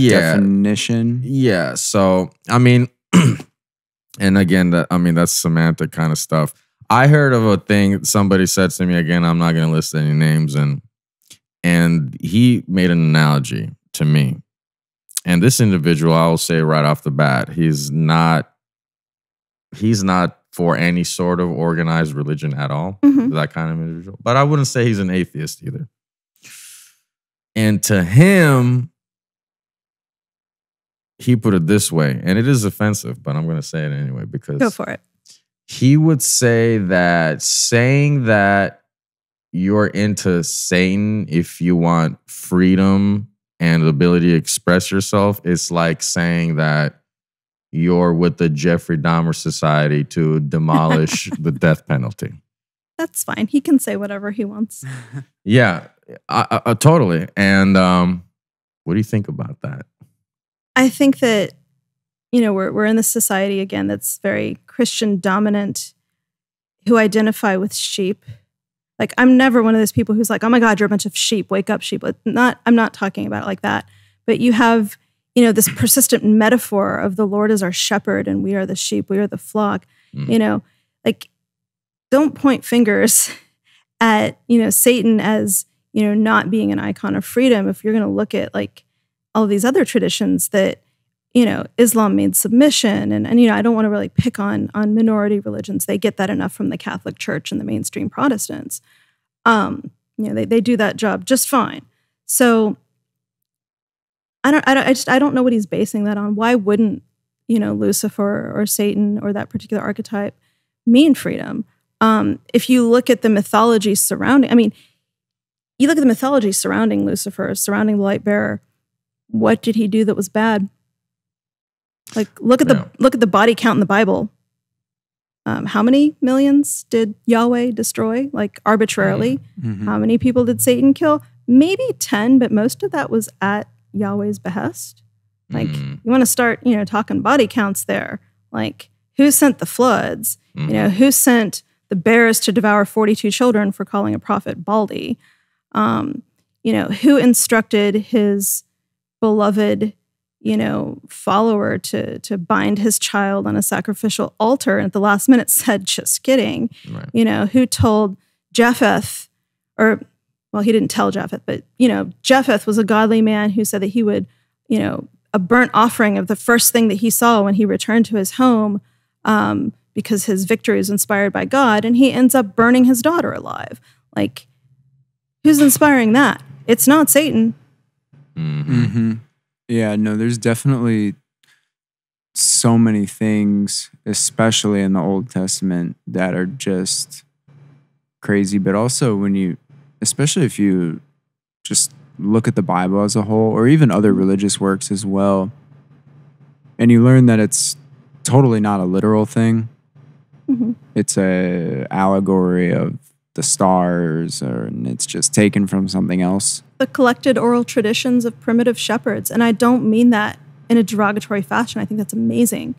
definition. Yeah. So, I mean, and again, that's semantic kind of stuff. I heard of a thing somebody said to me, again, I'm not going to list any names, and he made an analogy to me. And this individual, I will say right off the bat, he's not for any sort of organized religion at all. That kind of individual. But I wouldn't say he's an atheist either. And to him, he put it this way, and it is offensive, but I'm going to say it anyway because... Go for it. He would say that saying that you're into Satan if you want freedom and the ability to express yourself, it's like saying that you're with the Jeffrey Dahmer Society to demolish the death penalty. That's fine. He can say whatever he wants. Yeah, I totally. And what do you think about that? I think that, we're in this society, again, that's very Christian dominant, who identify with sheep. Like, I'm never one of those people who's like, oh my God, you're a bunch of sheep. Wake up, sheep. I'm not talking about it like that. But you have, this persistent metaphor of the Lord as our shepherd and we are the sheep, we are the flock. Like, don't point fingers at, Satan as, not being an icon of freedom. If you're going to look at like all of these other traditions that Islam means submission. And I don't want to really pick on minority religions. They get that enough from the Catholic Church and the mainstream Protestants. They do that job just fine. So I don't know what he's basing that on. Why wouldn't, Lucifer or Satan or that particular archetype mean freedom? If you look at the mythology surrounding, you look at the mythology surrounding Lucifer, surrounding the light bearer, what did he do that was bad? Like, look at the body count in the Bible. How many millions did Yahweh destroy, like arbitrarily? Mm-hmm. How many people did Satan kill? Maybe 10, but most of that was at Yahweh's behest. Like, you want to start, talking body counts there. Like, who sent the floods? Who sent the bears to devour 42 children for calling a prophet Baldy? Who instructed his beloved follower to bind his child on a sacrificial altar and at the last minute said, just kidding. Right. Who told Japheth, he didn't tell Japheth, but, Japheth was a godly man who said that he would, a burnt offering of the first thing that he saw when he returned to his home, because his victory was inspired by God, and he ends up burning his daughter alive. Like, who's inspiring that? It's not Satan. Mm-hmm. Yeah, no, there's definitely so many things, especially in the Old Testament, that are just crazy. But also especially if you just look at the Bible as a whole, or even other religious works as well, and you learn that it's totally not a literal thing. Mm-hmm. It's a allegory of the stars, and it's just taken from something else. The collected oral traditions of primitive shepherds. And I don't mean that in a derogatory fashion. I think that's amazing.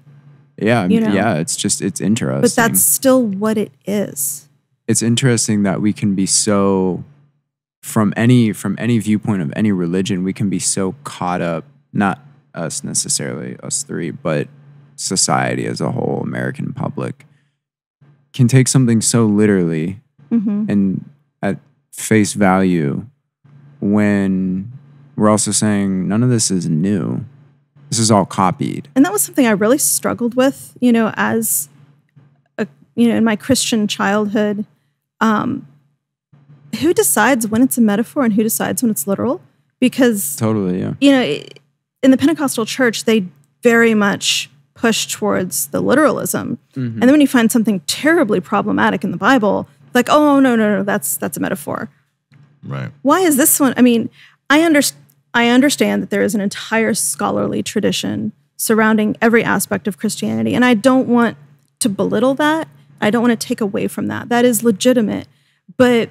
Yeah. Yeah. It's interesting. But that's still what it is. It's interesting that we can be so, from any viewpoint of any religion, we can be so caught up, not us necessarily, us three, but society as a whole, American public, can take something so literally and at face value, when we're also saying none of this is new. This is all copied. And that was something I really struggled with, as in my Christian childhood. Who decides when it's a metaphor and who decides when it's literal? Because totally, yeah. In the Pentecostal church, they very much push towards the literalism. And then when you find something terribly problematic in the Bible, like, oh, no, that's a metaphor. Right. Why is this one? I understand that there is an entire scholarly tradition surrounding every aspect of Christianity, and I don't want to belittle that. I don't want to take away from that. That is legitimate. But,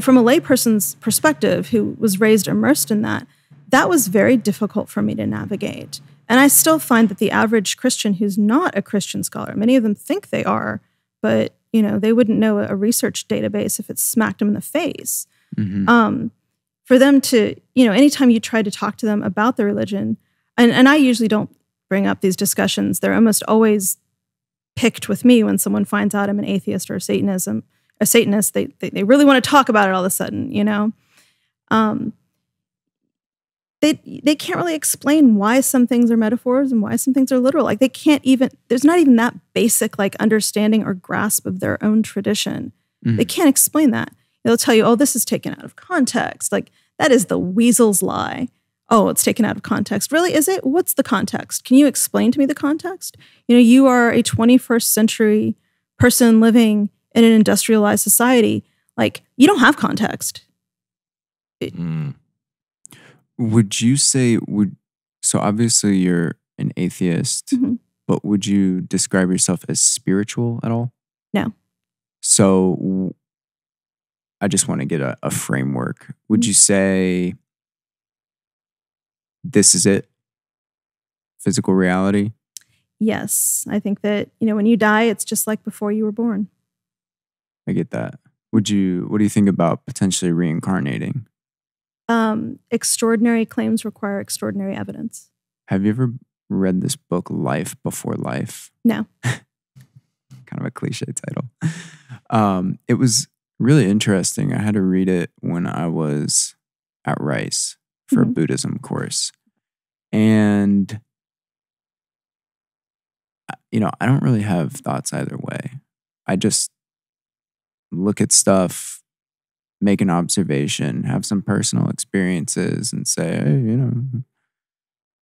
from a layperson's perspective who was raised immersed in that, that was very difficult for me to navigate. And I still find that the average Christian who's not a Christian scholar, many of them think they are, but, they wouldn't know a research database if it smacked them in the face. For them to, anytime you try to talk to them about their religion, and I usually don't bring up these discussions, they're almost always picked with me when someone finds out I'm an atheist or a Satanist. They really want to talk about it all of a sudden, They can't really explain why some things are metaphors and why some things are literal. Like, there's not even that basic understanding or grasp of their own tradition. They can't explain that. They'll tell you, oh, this is taken out of context. Like, that is the weasel's lie. Oh, it's taken out of context. Really, is it? What's the context? Can you explain to me the context? You are a 21st century person living in an industrialized society. Like, you don't have context. Would you say, so obviously you're an atheist, but would you describe yourself as spiritual at all? No. So I just want to get a framework. Would you say this is it? Physical reality? Yes. I think that, when you die, it's just like before you were born. I get that. What do you think about potentially reincarnating? Extraordinary claims require extraordinary evidence. Have you ever read this book, Life Before Life? No. Kind of a cliche title. It was really interesting. I had to read it when I was at Rice for a Buddhism course. And I don't really have thoughts either way. I just look at stuff, make an observation, have some personal experiences, and say, hey,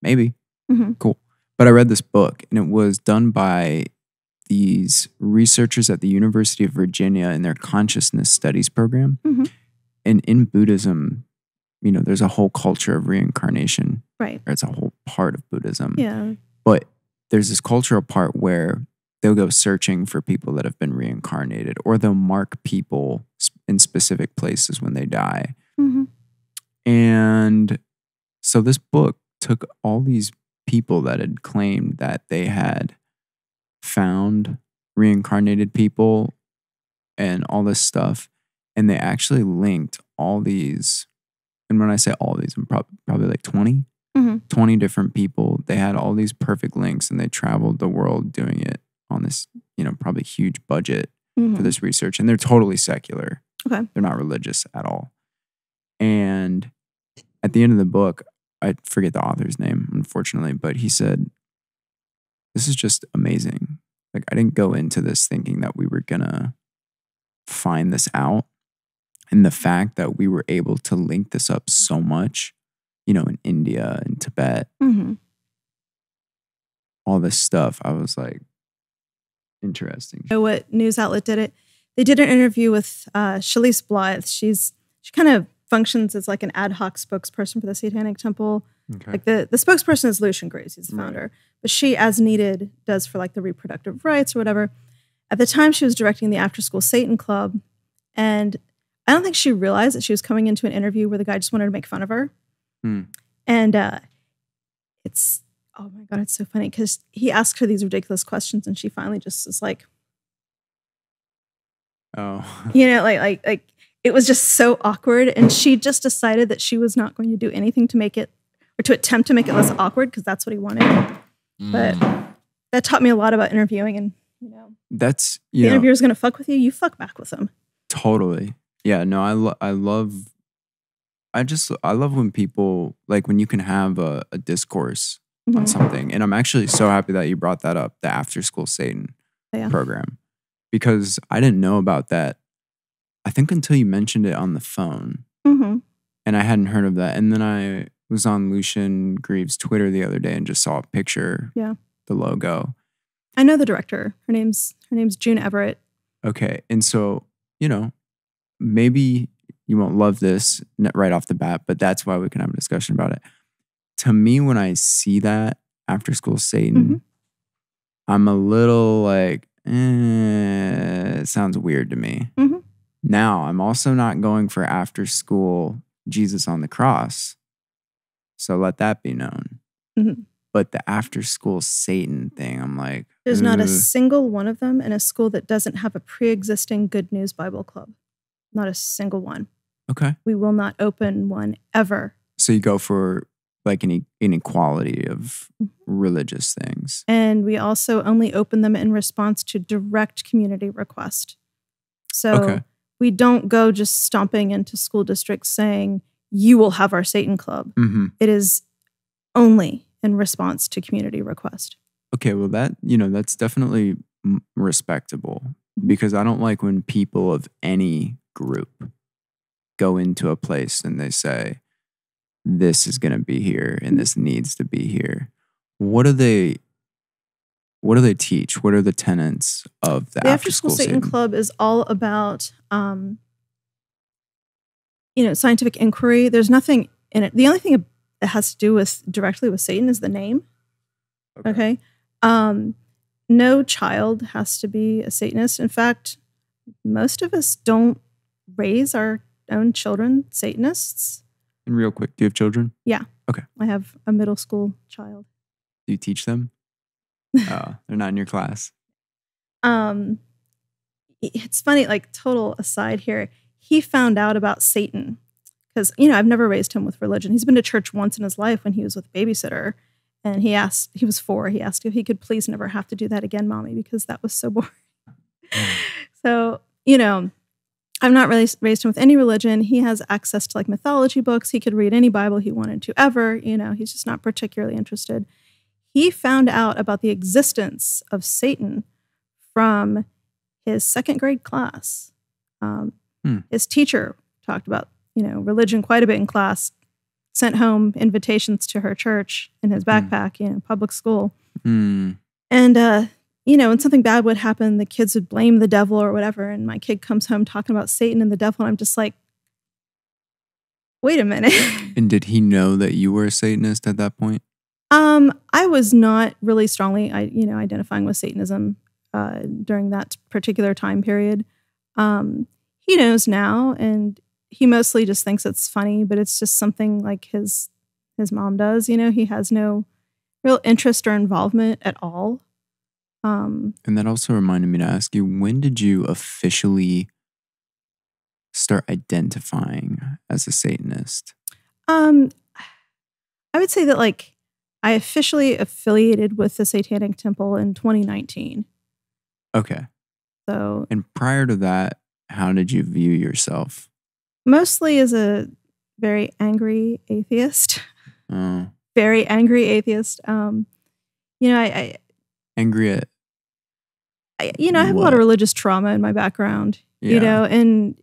maybe. Mm-hmm. Cool. But I read this book, and it was done by these researchers at the University of Virginia in their consciousness studies program. Mm-hmm. And in Buddhism, there's a whole culture of reincarnation. Right. Or it's a whole part of Buddhism. Yeah. But there's this cultural part where they'll go searching for people that have been reincarnated, or they'll mark people in specific places when they die. Mm-hmm. And so this book took all these people that had claimed that they had found reincarnated people and all this stuff, and they actually linked all these. And when I say all these, I'm probably like 20. Mm-hmm. 20 different people. They had all these perfect links, and they traveled the world doing it on this, probably huge budget Mm-hmm. for this research. And they're totally secular. Okay. They're not religious at all. And at the end of the book, I forget the author's name, unfortunately, but he said, this is just amazing. Like, I didn't go into this thinking that we were going to find this out. And the fact that we were able to link this up so much, in India and Tibet, Mm-hmm. all this stuff, I was like, interesting. You know what news outlet did it? They did an interview with Shalise Blythe. She kind of functions as like an ad hoc spokesperson for the Satanic Temple. Okay. Like the spokesperson is Lucian Grace. He's the founder. But she, as needed, does for like the reproductive rights or whatever. At the time, she was directing the After School Satan Club. And I don't think she realized that she was coming into an interview where the guy just wanted to make fun of her. And it's, oh my God, it's so funny because he asked her these ridiculous questions and she finally just is like, oh, like it was just so awkward. And she just decided that she was not going to do anything to make it, or to attempt to make it less awkward, because that's what he wanted. But that taught me a lot about interviewing. And, that's, the interviewer's going to fuck with you, you fuck back with them. Totally. Yeah, no, I love when people, like, when you can have a discourse on something. And I'm actually so happy that you brought that up, the After School Satan program, because I didn't know about that, I think, until you mentioned it on the phone. Mm-hmm. And I hadn't heard of that. And then I was on Lucian Greaves' Twitter the other day and just saw a picture, the logo. I know the director. Her name's June Everett. Okay. And so, maybe you won't love this right off the bat, but that's why we can have a discussion about it. To me, when I see that After School Satan, I'm a little like, it sounds weird to me. Mm-hmm. Now, I'm also not going for After School Jesus on the cross. So let that be known. Mm-hmm. But the After School Satan thing, I'm like, there's not a single one of them in a school that doesn't have a pre-existing Good News Bible Club. Not a single one. Okay. We will not open one ever. So you go for like an inequality of religious things. And we also only open them in response to direct community request. So we don't go just stomping into school districts saying, you will have our Satan Club. Mm-hmm. It is only in response to community request. Okay, well, that's definitely respectable, because I don't like when people of any group go into a place and they say, this is going to be here and this needs to be here. What do they teach? What are the tenets of the After School Satan Club is all about, scientific inquiry. There's nothing in it. The only thing that has to do directly with Satan is the name. Okay. No child has to be a Satanist. In fact, most of us don't raise our own children Satanists. And real quick, do you have children? Yeah. Okay. I have a middle school child. Do you teach them? They're not in your class. It's funny, like, total aside here. He found out about Satan because, I've never raised him with religion. He's been to church once in his life when he was with a babysitter. And he was 4. He asked if he could please never have to do that again, Mommy, because that was so boring. So, I've not really raised him with any religion. He has access to like mythology books. He could read any Bible he wanted to ever. He's just not particularly interested. he found out about the existence of Satan from his second grade class. His teacher talked about, religion quite a bit in class, sent home invitations to her church in his backpack, public school. And, when something bad would happen, the kids would blame the devil or whatever. And my kid comes home talking about Satan and the devil. And I'm just like, wait a minute. And did he know that you were a Satanist at that point? I was not really strongly, identifying with Satanism during that particular time period. He knows now, and he mostly just thinks it's funny, but it's just something like his mom does. He has no real interest or involvement at all. And that also reminded me to ask you, when did you officially start identifying as a Satanist? I would say that I officially affiliated with the Satanic Temple in 2019. Okay. So, and prior to that, how did you view yourself? Mostly as a very angry atheist. Oh. Very angry atheist. I angry at. I have a lot of religious trauma in my background. Yeah. And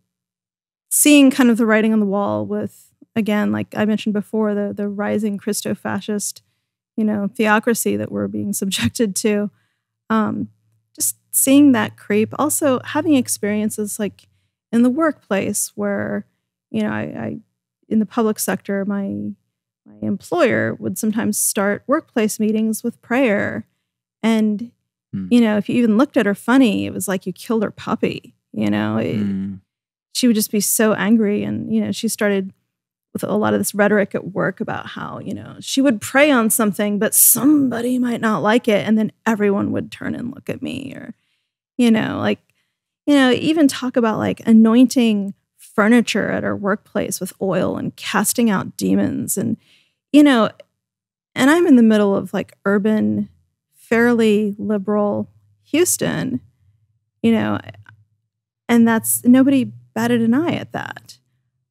seeing kind of the writing on the wall with, again, like I mentioned before, the rising Christo-fascist, theocracy that we're being subjected to. Just seeing that creep. Also having experiences like in the workplace where, I in the public sector, my employer would sometimes start workplace meetings with prayer. And, if you even looked at her funny, it was like you killed her puppy, She would just be so angry. And, she started with a lot of this rhetoric at work about how, she would pray on something, but somebody might not like it. And then everyone would turn and look at me or, even talk about like anointing furniture at our workplace with oil and casting out demons. And, and I'm in the middle of like urban, fairly liberal Houston, and that's nobody batted an eye at that.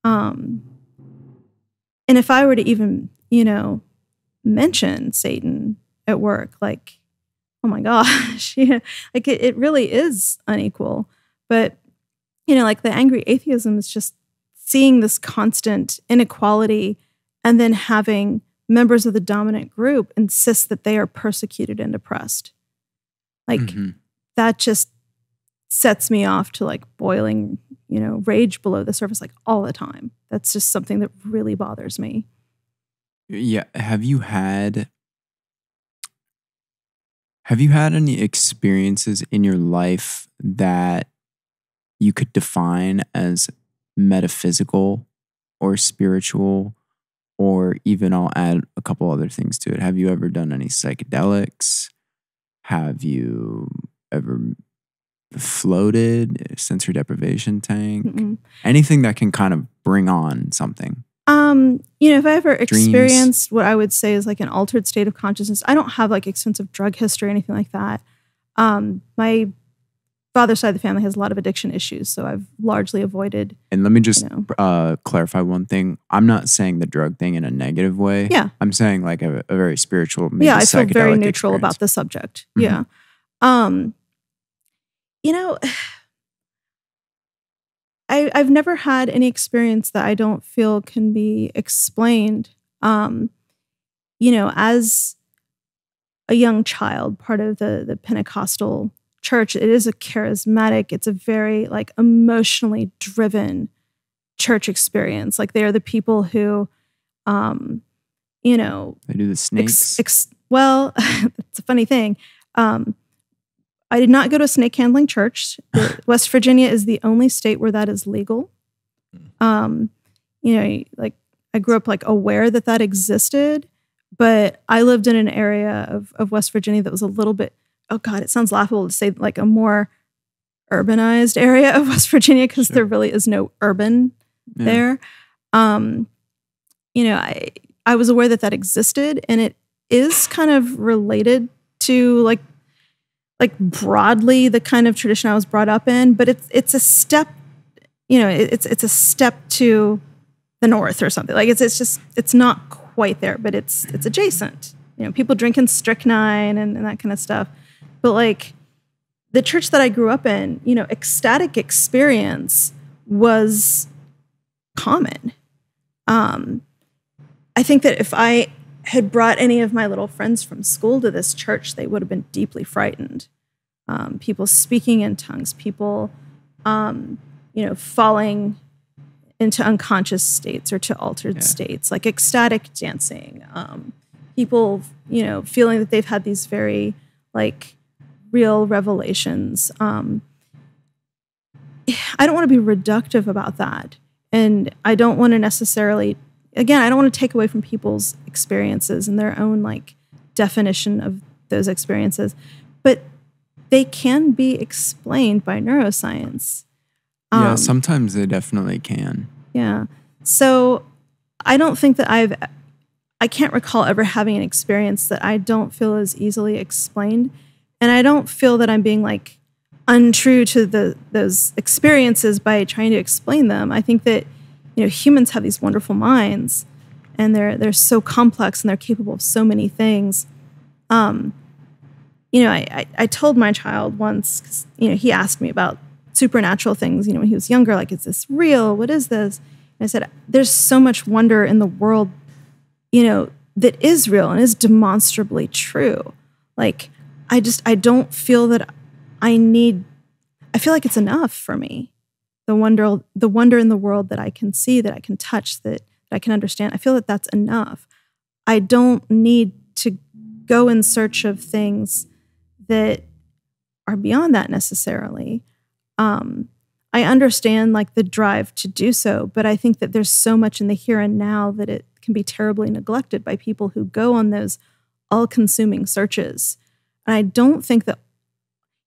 And if I were to even, mention Satan at work, like, oh my gosh, like it really is unequal. But, like the angry atheism is just seeing this constant inequality and then having members of the dominant group insist that they are persecuted and oppressed. Like that just sets me off to like boiling, rage below the surface, like all the time. That's just something that really bothers me. Yeah. Have you had any experiences in your life that you could define as metaphysical or spiritual, or even I'll add a couple other things to it. Have you ever done any psychedelics? Have you ever floated, sensory deprivation tank? Anything that can kind of bring on something? If I ever experienced what I would say is like an altered state of consciousness, I don't have like extensive drug history or anything like that. My father's side of the family has a lot of addiction issues, so I've largely avoided. And let me just clarify one thing. I'm not saying the drug thing in a negative way. Yeah. I'm saying like a very spiritual, maybe I feel very neutral experience about the subject. Yeah. I've never had any experience that I don't feel can be explained. As a young child, part of the Pentecostal church, it is a charismatic, it's a very like emotionally driven church experience. Like they are the people who, they do the snakes. Well, it's a funny thing. I did not go to a snake handling church. West Virginia is the only state where that is legal. Like I grew up like aware that existed, but I lived in an area of West Virginia that was a little bit, oh God, it sounds laughable to say like a more urbanized area of West Virginia because there really is no urban there. I was aware that existed, and it is kind of related to like broadly the kind of tradition I was brought up in, but it's a step, it's a step to the north or something. Like it's not quite there, but it's adjacent. people drinking strychnine and that kind of stuff. But like the church that I grew up in, ecstatic experience was common. I think that if I had brought any of my little friends from school to this church, they would have been deeply frightened. People speaking in tongues, people, falling into unconscious states or to altered states, like ecstatic dancing. People, feeling that they've had these very like real revelations. I don't want to be reductive about that. And I don't want to necessarily, again, I don't want to take away from people's experiences and their own like definition of those experiences, but they can be explained by neuroscience. Yeah, sometimes they definitely can. Yeah. So I don't think that I can't recall ever having an experience that I don't feel is easily explained. And I don't feel that I'm being like untrue to those experiences by trying to explain them. I think that, humans have these wonderful minds and they're so complex and they're capable of so many things. I told my child once, 'cause, he asked me about supernatural things, when he was younger, like, is this real? What is this? And I said, there's so much wonder in the world, that is real and is demonstrably true. Like, I don't feel that I feel like it's enough for me. The wonder in the world that I can see, that I can touch, that I can understand. I feel that that's enough. I don't need to go in search of things that are beyond that necessarily. I understand like the drive to do so, but I think that there's so much in the here and now that it can be terribly neglected by people who go on those all-consuming searches. And I don't think that,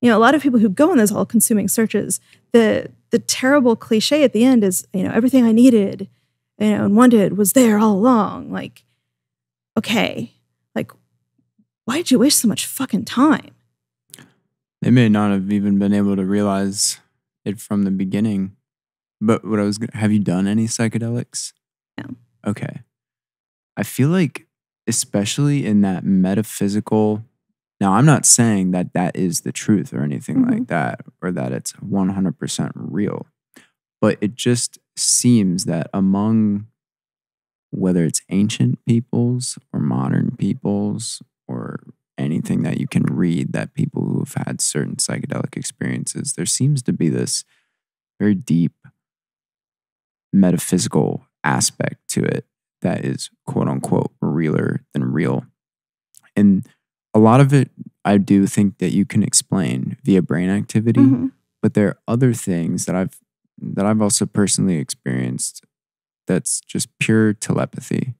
a lot of people who go on those all-consuming searches, the terrible cliche at the end is, everything I needed, and wanted was there all along. Like, okay, like, why did you waste so much fucking time? They may not have even been able to realize it from the beginning. But have you done any psychedelics? No. Okay. I feel like, especially in that metaphysical, now I'm not saying that that is the truth or anything like that, or that it's 100% real, but it just seems that among, whether it's ancient peoples or modern peoples or anything that you can read, that people who have had certain psychedelic experiences, there seems to be this very deep metaphysical aspect to it that is quote unquote realer than real. And a lot of it, I do think that you can explain via brain activity, but there are other things that I've also personally experienced that's just pure telepathy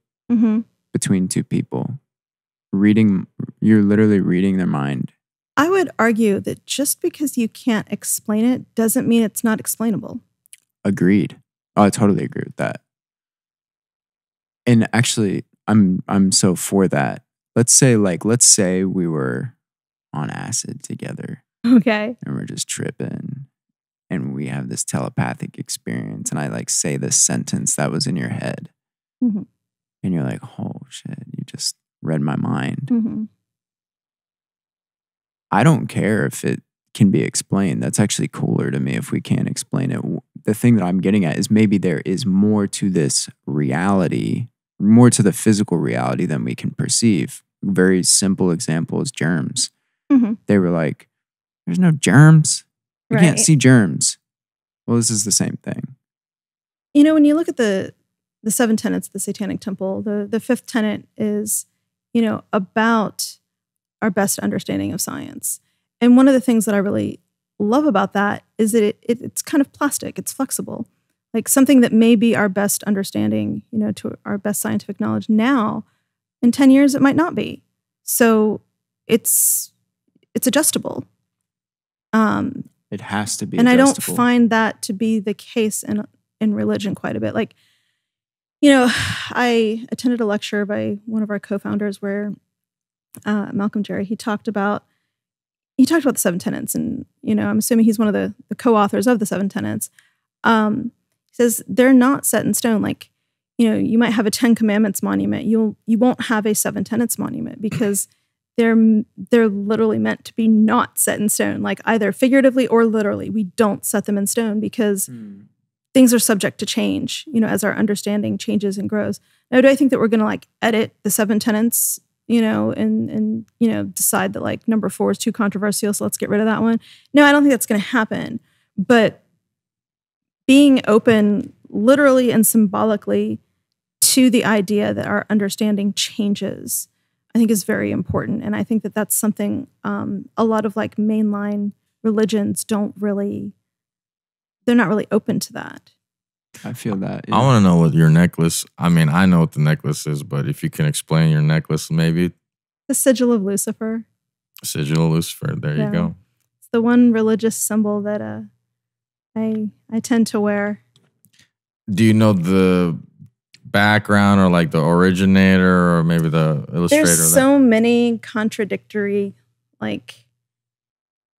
between two people. You're literally reading their mind. I would argue that just because you can't explain it doesn't mean it's not explainable. Agreed. Oh, I totally agree with that. And actually, I'm so for that. Let's say we were on acid together. Okay. And we're just tripping. And we have this telepathic experience. And I like say this sentence that was in your head. And you're like, oh shit, you just read my mind. I don't care if it can be explained. That's actually cooler to me if we can't explain it. The thing that I'm getting at is maybe there is more to this reality, more to the physical reality than we can perceive. Very simple example is germs. They were like, there's no germs. You can't see germs. Well, this is the same thing. When you look at the 7 tenets of the Satanic Temple, the 5th tenet is, about our best understanding of science. And one of the things that I really love about that is that it's kind of plastic. It's flexible. Like something that may be our best understanding, to our best scientific knowledge now, in 10 years, it might not be. So it's adjustable. It has to be and adjustable. I don't find that to be the case in religion quite a bit. Like, I attended a lecture by one of our co-founders where Malcolm Jerry, he talked about the 7 tenets, and I'm assuming he's one of the co-authors of the 7 tenets. He says they're not set in stone. Like, you might have a 10 Commandments monument. You won't have a 7 Tenets monument because they're literally meant to be not set in stone, like either figuratively or literally. We don't set them in stone because things are subject to change, as our understanding changes and grows. Now, do I think that we're going to like edit the 7 Tenets, and decide that like number 4 is too controversial, so let's get rid of that one? No, I don't think that's going to happen. But being open literally and symbolically to the idea that our understanding changes, I think is very important. And I think that that's something a lot of like mainline religions they're not really open to that. I feel that. I want to know what your necklace, I mean, I know what the necklace is, but if you can explain your necklace, maybe. The sigil of Lucifer. Sigil of Lucifer, there you go. It's the one religious symbol that I tend to wear. Do you know the background or like the originator or maybe the illustrator? There's so many contradictory like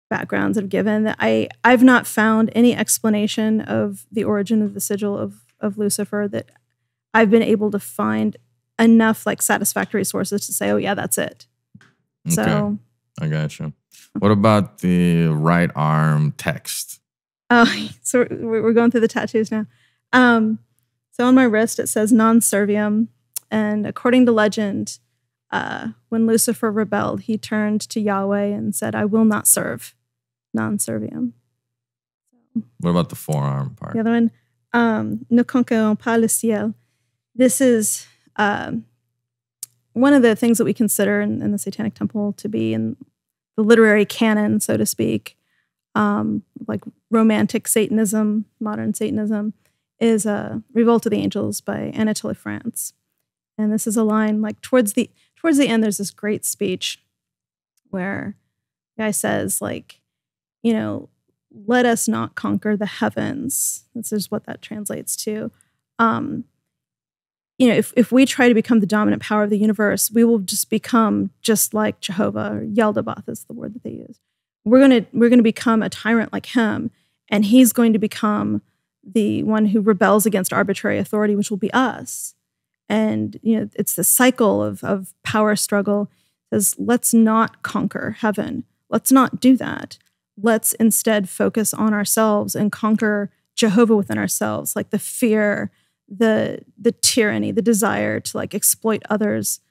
backgrounds that have given that I've not found any explanation of the origin of the sigil of Lucifer that I've been able to find enough like satisfactory sources to say, oh yeah, that's it. Okay. So I got you. What about the right arm text? Oh, so we're going through the tattoos now. So on my wrist, it says non serviam. And according to legend, when Lucifer rebelled, he turned to Yahweh and said, I will not serve. Non serviam. What about the forearm part? The other one, ne conquérons pas le ciel. This is one of the things that we consider in the Satanic Temple to be in the literary canon, so to speak, like romantic Satanism, modern Satanism, is Revolt of the Angels by Anatole France. And this is a line like towards the end, there's this great speech where the guy says, like, let us not conquer the heavens. This is what that translates to. If we try to become the dominant power of the universe, we will just become just like Jehovah, or Yaldabaoth is the word that they use. We're gonna become a tyrant like him, and he's going to become the one who rebels against arbitrary authority, which will be us. And it's the cycle of power struggle. It says, let's not conquer heaven. Let's not do that. Let's instead focus on ourselves and conquer Jehovah within ourselves, like the fear, the tyranny, the desire to like exploit others.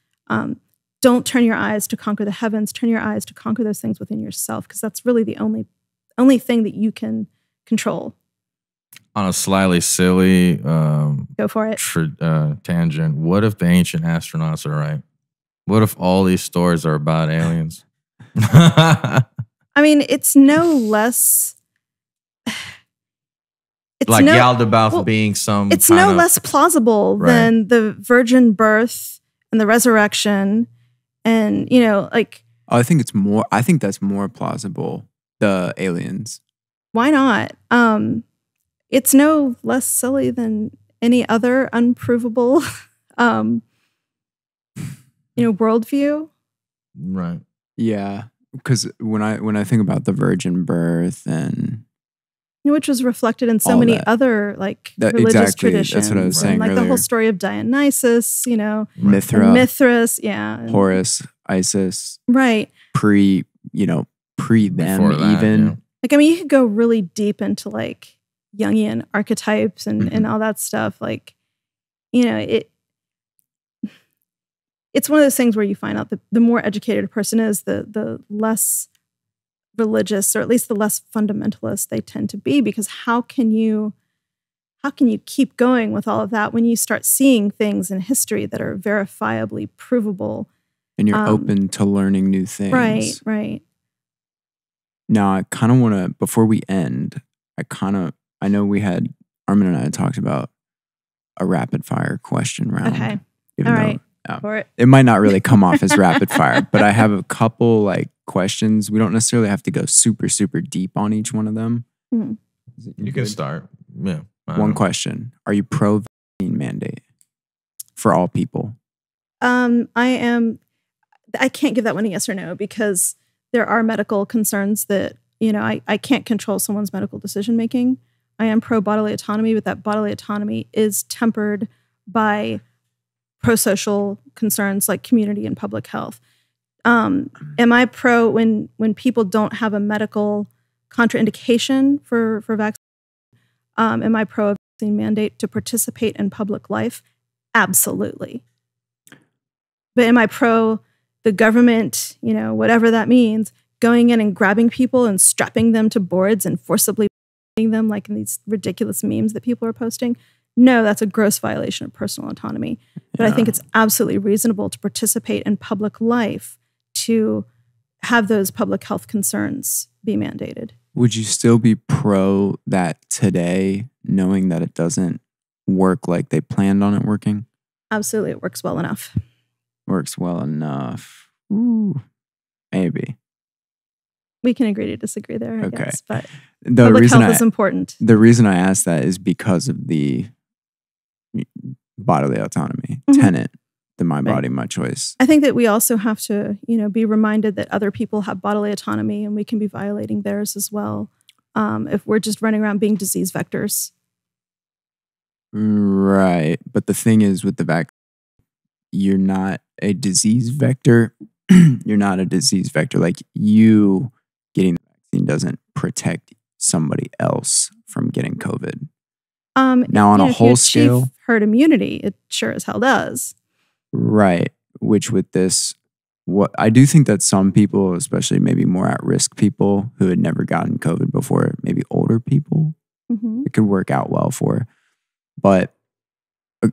Don't turn your eyes to conquer the heavens. Turn your eyes to conquer those things within yourself, because that's really the only thing that you can control. On a slightly silly go for it tangent, what if the ancient astronauts are right? What if all these stories are about aliens? I mean, it's no less. It's like Yaldabaoth being some. It's no less plausible than the virgin birth and the resurrection, and like. I think it's more. I think that's more plausible. The aliens. Why not? It's no less silly than any other unprovable, worldview. Right. Yeah, because when I think about the virgin birth and which was reflected in so many other like religious traditions. That's what I was saying. Like earlier. The whole story of Dionysus, Mithras, yeah, Horus, Isis, right? Pre them that, even. Yeah. Like, I mean, you could go really deep into like Jungian archetypes and all that stuff. Like, it's one of those things where you find out that the more educated a person is, the less religious, or at least the less fundamentalist they tend to be. Because how can you keep going with all of that when you start seeing things in history that are verifiably provable? And you're open to learning new things. Right. Now, I kind of want to, before we end, I know Armin and I had talked about a rapid fire question round. Okay. All right. For it. It might not really come off as rapid fire, but I have a couple like questions. We don't necessarily have to go super, super deep on each one of them. You can start. Yeah. One question. Are you pro vaccine mandate for all people? I am. I can't give that one a yes or no, because there are medical concerns that, I can't control someone's medical decision making. I am pro bodily autonomy, but that bodily autonomy is tempered by pro-social concerns like community and public health. Am I pro when people don't have a medical contraindication for vaccine? Am I pro a vaccine mandate to participate in public life? Absolutely. But am I pro the government, whatever that means, going in and grabbing people and strapping them to boards and forcibly putting them like in these ridiculous memes that people are posting? No, that's a gross violation of personal autonomy. But I think it's absolutely reasonable to participate in public life to have those public health concerns be mandated. Would you still be pro that today, knowing that it doesn't work like they planned on it working? Absolutely, it works well enough. Works well enough. Ooh, maybe. We can agree to disagree there, I guess. But the public health is important. The reason I asked that is because of the bodily autonomy tenet, the my body, my choice. I think that we also have to, be reminded that other people have bodily autonomy and we can be violating theirs as well if we're just running around being disease vectors. Right. But the thing is with the vaccine, you're not a disease vector. You're not a disease vector. Like you getting the vaccine doesn't protect somebody else from getting COVID. Now on a whole scale, herd immunity, it sure as hell does. Right. Which with this, what I do think that some people, especially maybe more at-risk people who had never gotten COVID before, maybe older people, it could work out well for. But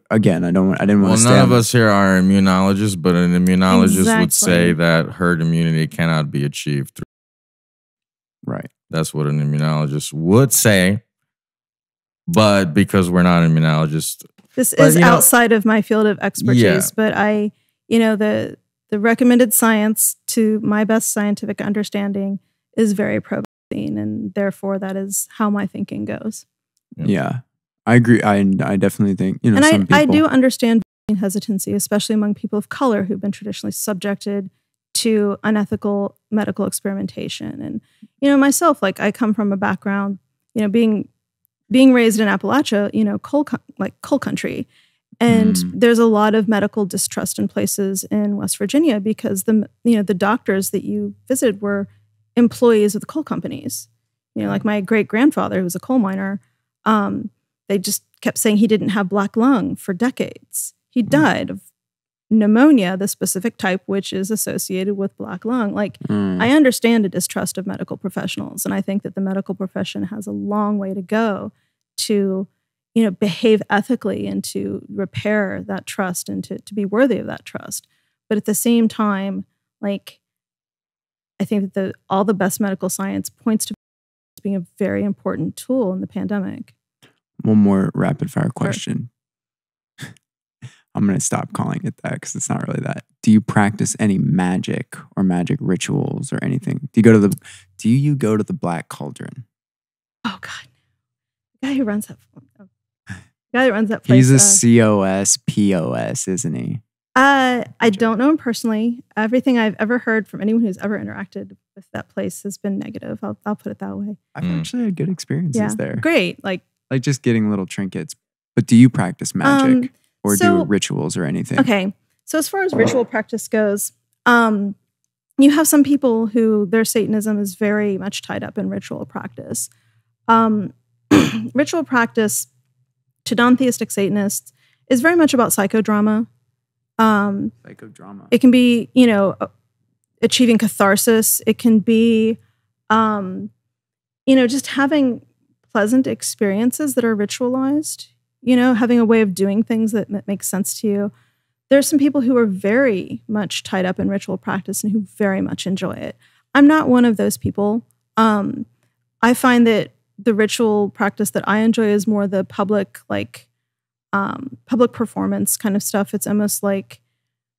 again, I didn't want to. Well, none of us here are immunologists, but an immunologist would say that herd immunity cannot be achieved through. Right. That's what an immunologist would say. But because we're not immunologists, this is outside of my field of expertise. But the recommended science, to my best scientific understanding, is very pro-vaccine, and therefore that is how my thinking goes. Yeah. I agree. I definitely think, and some people... I do understand hesitancy, especially among people of color who've been traditionally subjected to unethical medical experimentation. And, myself, like I come from a background, being raised in Appalachia, coal country. And there's a lot of medical distrust in places in West Virginia because the doctors that you visited were employees of the coal companies. Like my great-grandfather, who was a coal miner, they just kept saying he didn't have black lung for decades. He died of pneumonia, the specific type which is associated with black lung. I understand a distrust of medical professionals, and I think that the medical profession has a long way to go to, behave ethically and to repair that trust and to be worthy of that trust. But at the same time, I think that all the best medical science points to being a very important tool in the pandemic. One more rapid fire question. Sure. I'm going to stop calling it that because it's not really that. Do you practice any magic or magic rituals or anything? Do you go to the Black Cauldron? Oh God. The guy who runs that place. He's a COS POS, isn't he? I don't know him personally. Everything I've ever heard from anyone who's ever interacted with that place has been negative. I'll put it that way. I've actually had good experiences there. Great. Like just getting little trinkets. But do you practice magic or do rituals or anything? Okay. So as far as ritual practice goes, you have some people who their Satanism is very much tied up in ritual practice. Ritual practice to non-theistic Satanists is very much about psychodrama. Psychodrama. It can be, achieving catharsis. It can be, just having pleasant experiences that are ritualized, having a way of doing things that makes sense to you. There's some people who are very much tied up in ritual practice and who very much enjoy it. I'm not one of those people. I find that the ritual practice that I enjoy is more the public performance kind of stuff. It's almost like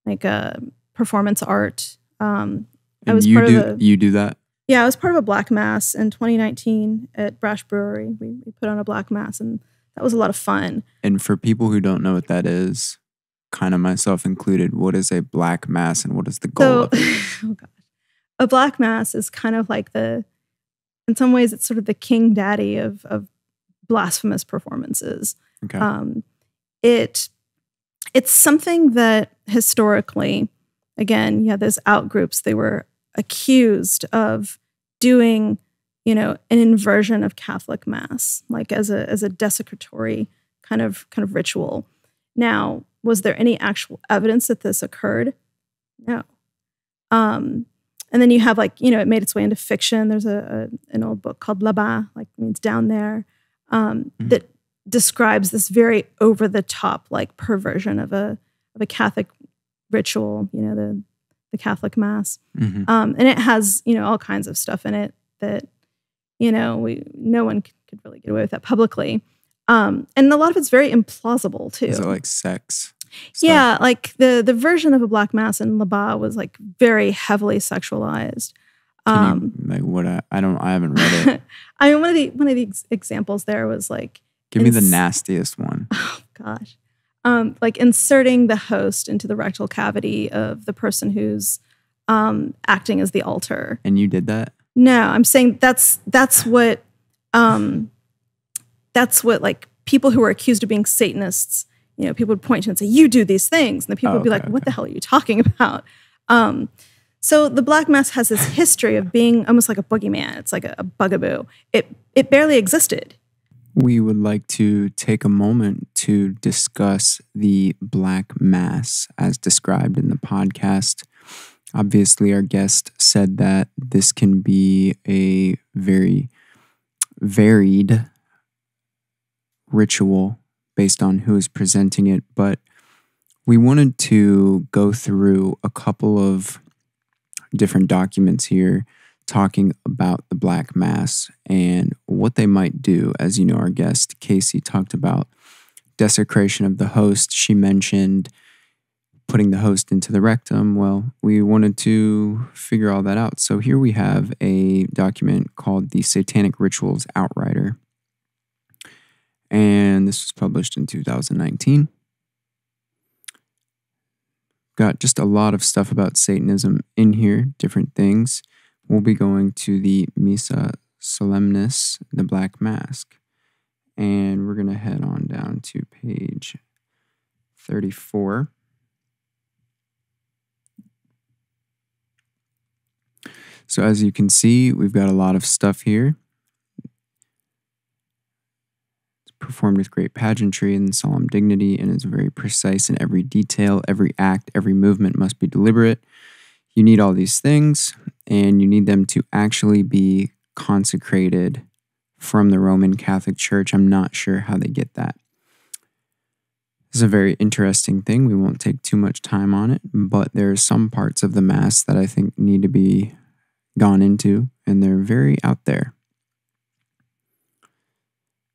a performance art. You do that? Yeah, I was part of a Black Mass in 2019 at Brash Brewery. We put on a Black Mass, and that was a lot of fun. And for people who don't know what that is, kind of myself included, what is a Black Mass and what is the goal of it? Oh gosh. A Black Mass is kind of like in some ways, it's sort of the king daddy of blasphemous performances. Okay. It it's something that historically, again, those out groups, they were accused of doing, an inversion of Catholic Mass, like as a desecratory kind of ritual. Now, was there any actual evidence that this occurred? No. And then you have it made its way into fiction. There's an old book called Là-bas, means down there, that describes this very over the top perversion of a Catholic ritual, the Catholic Mass. And it has, all kinds of stuff in it that, no one could really get away with that publicly. And a lot of it's very implausible too. Is it like sex? Yeah, the version of a Black Mass in Là-bas was very heavily sexualized. Can you, I haven't read it. I mean, one of the examples there was give me the nastiest one. Oh gosh, inserting the host into the rectal cavity of the person who's acting as the altar. And you did that? No, I'm saying that's what people who are accused of being Satanists, people would point to and say, you do these things. And the people would be what the hell are you talking about? So the Black Mass has this history of being almost like a boogeyman. It's like a bugaboo. It barely existed. We would like to take a moment to discuss the Black Mass as described in the podcast. Obviously, our guest said that this can be a very varied ritual based on who is presenting it, but we wanted to go through a couple of different documents here talking about the Black Mass and what they might do. As you know, our guest, Casey, talked about desecration of the host. She mentioned putting the host into the rectum. Well, we wanted to figure all that out. So here we have a document called the Satanic Rituals Outrider. And this was published in 2019. Got just a lot of stuff about Satanism in here, different things. We'll be going to the Missa Solemnis, the Black Mask. And we're going to head on down to page 34. So as you can see, we've got a lot of stuff here. It's performed with great pageantry and solemn dignity and is very precise in every detail. Every act, every movement must be deliberate. You need all these things, and you need them to actually be consecrated from the Roman Catholic Church. I'm not sure how they get that. This is a very interesting thing. We won't take too much time on it, but there are some parts of the Mass that I think need to be gone into, and they're very out there.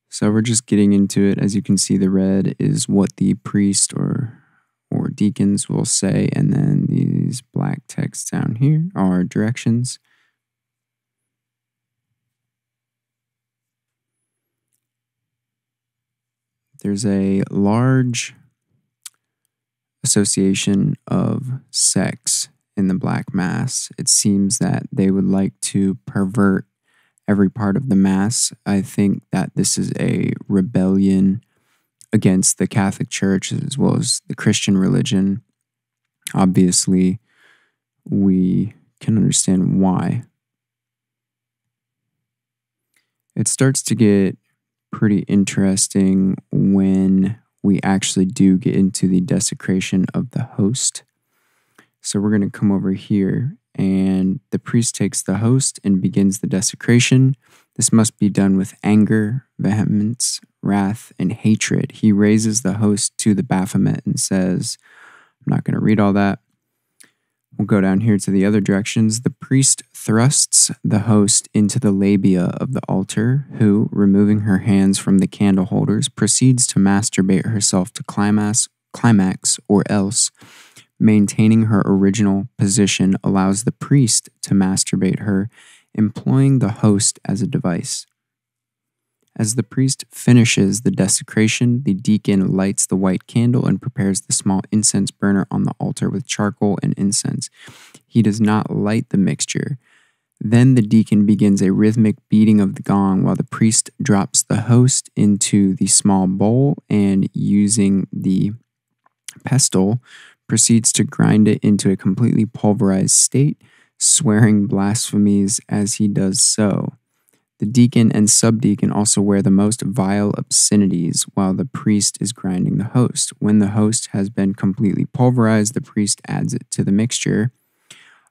So we're just getting into it. As you can see, the red is what the priest or deacons will say, and then these black texts down here are directions. There's a large association of sex in the Black Mass. It seems that they would like to pervert every part of the Mass. I think that this is a rebellion against the Catholic Church as well as the Christian religion. Obviously, we can understand why. It starts to get pretty interesting when we actually do get into the desecration of the host. So we're going to come over here, and the priest takes the host and begins the desecration. This must be done with anger, vehemence, wrath, and hatred. He raises the host to the Baphomet and says, I'm not going to read all that. We'll go down here to the other directions. The priest thrusts the host into the labia of the altar, who, removing her hands from the candle holders, proceeds to masturbate herself to climax, or else, maintaining her original position, allows the priest to masturbate her, employing the host as a device. As the priest finishes the desecration, the deacon lights the white candle and prepares the small incense burner on the altar with charcoal and incense. He does not light the mixture. Then the deacon begins a rhythmic beating of the gong while the priest drops the host into the small bowl, and using the pestle, proceeds to grind it into a completely pulverized state, swearing blasphemies as he does so. The deacon and subdeacon also wear the most vile obscenities while the priest is grinding the host. When the host has been completely pulverized, the priest adds it to the mixture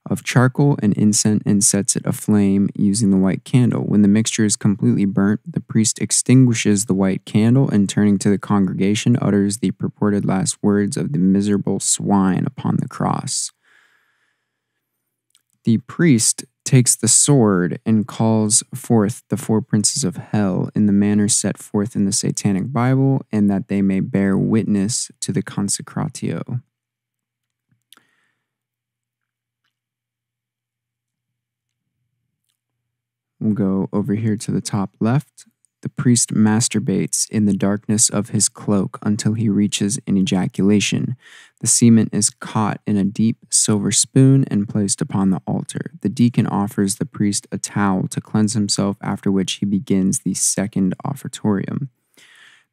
of charcoal and incense and sets it aflame using the white candle. When the mixture is completely burnt, the priest extinguishes the white candle and, turning to the congregation, utters the purported last words of the miserable swine upon the cross. The priest takes the sword and calls forth the four princes of hell in the manner set forth in the Satanic Bible, and that they may bear witness to the consecratio. We'll go over here to the top left. The priest masturbates in the darkness of his cloak until he reaches an ejaculation. The semen is caught in a deep silver spoon and placed upon the altar. The deacon offers the priest a towel to cleanse himself, after which he begins the second offertorium.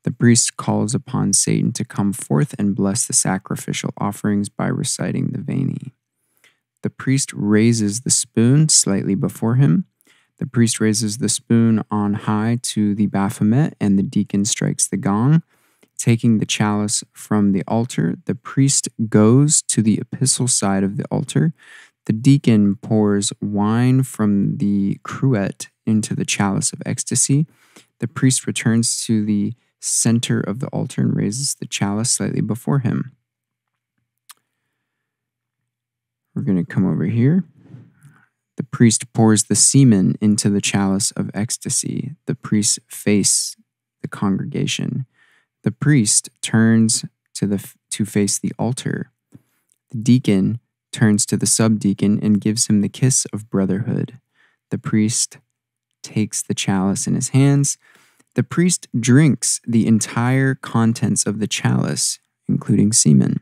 The priest calls upon Satan to come forth and bless the sacrificial offerings by reciting the Veni. The priest raises the spoon slightly before him. The priest raises the spoon on high to the Baphomet, and the deacon strikes the gong. Taking the chalice from the altar, the priest goes to the epistle side of the altar. The deacon pours wine from the cruet into the chalice of ecstasy. The priest returns to the center of the altar and raises the chalice slightly before him. We're going to come over here. The priest pours the semen into the chalice of ecstasy. The priest faces the congregation. The priest turns to face the altar. The deacon turns to the subdeacon and gives him the kiss of brotherhood. The priest takes the chalice in his hands. The priest drinks the entire contents of the chalice, including semen.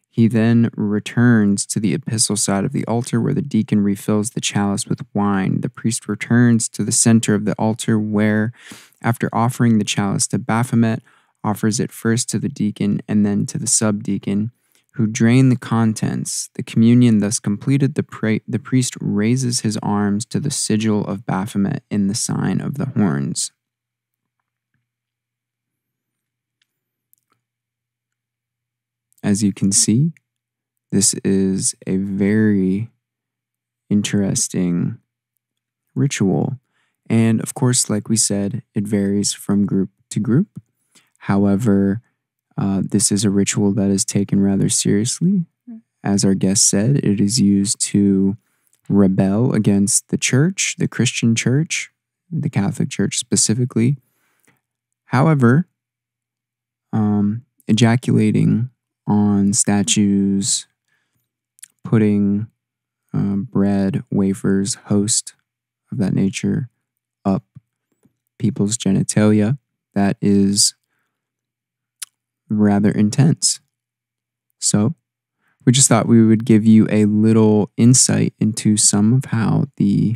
He then returns to the epistle side of the altar, where the deacon refills the chalice with wine. The priest returns to the center of the altar, where, after offering the chalice to Baphomet, offers it first to the deacon and then to the subdeacon, who drain the contents. The communion thus completed, the priest raises his arms to the sigil of Baphomet in the sign of the horns. As you can see, this is a very interesting ritual. And of course, like we said, it varies from group to group. However, this is a ritual that is taken rather seriously. As our guest said, it is used to rebel against the church, the Christian church, the Catholic Church specifically. However, ejaculating on statues, putting bread, wafers, host of that nature up people's genitalia, that is rather intense. So we just thought we would give you a little insight into some of how the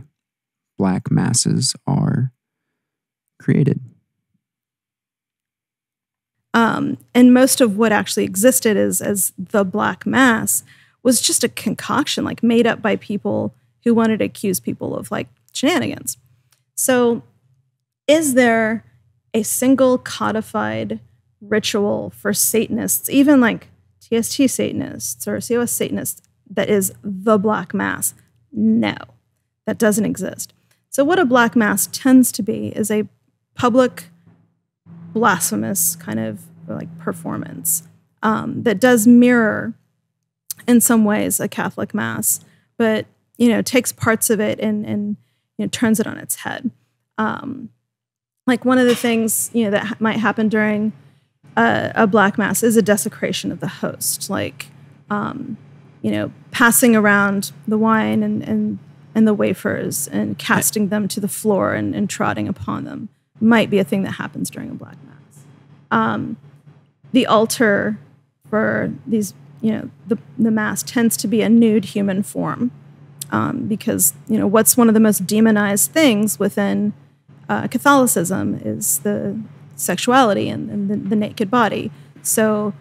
black masses are created. And most of what actually existed as the Black Mass was just a concoction, like made up by people who wanted to accuse people of like shenanigans. So is there a single codified ritual for Satanists, even like TST Satanists or COS Satanists, that is the Black Mass? No, that doesn't exist. So what a Black Mass tends to be is a public blasphemous kind of like performance that does mirror in some ways a Catholic Mass, but takes parts of it and turns it on its head. Like one of the things that might happen during a Black Mass is a desecration of the host, like passing around the wine and the wafers and casting them to the floor and trotting upon them might be a thing that happens during a Black Mass. The altar for these, the Mass tends to be a nude human form because, what's one of the most demonized things within Catholicism is the sexuality and the naked body. So,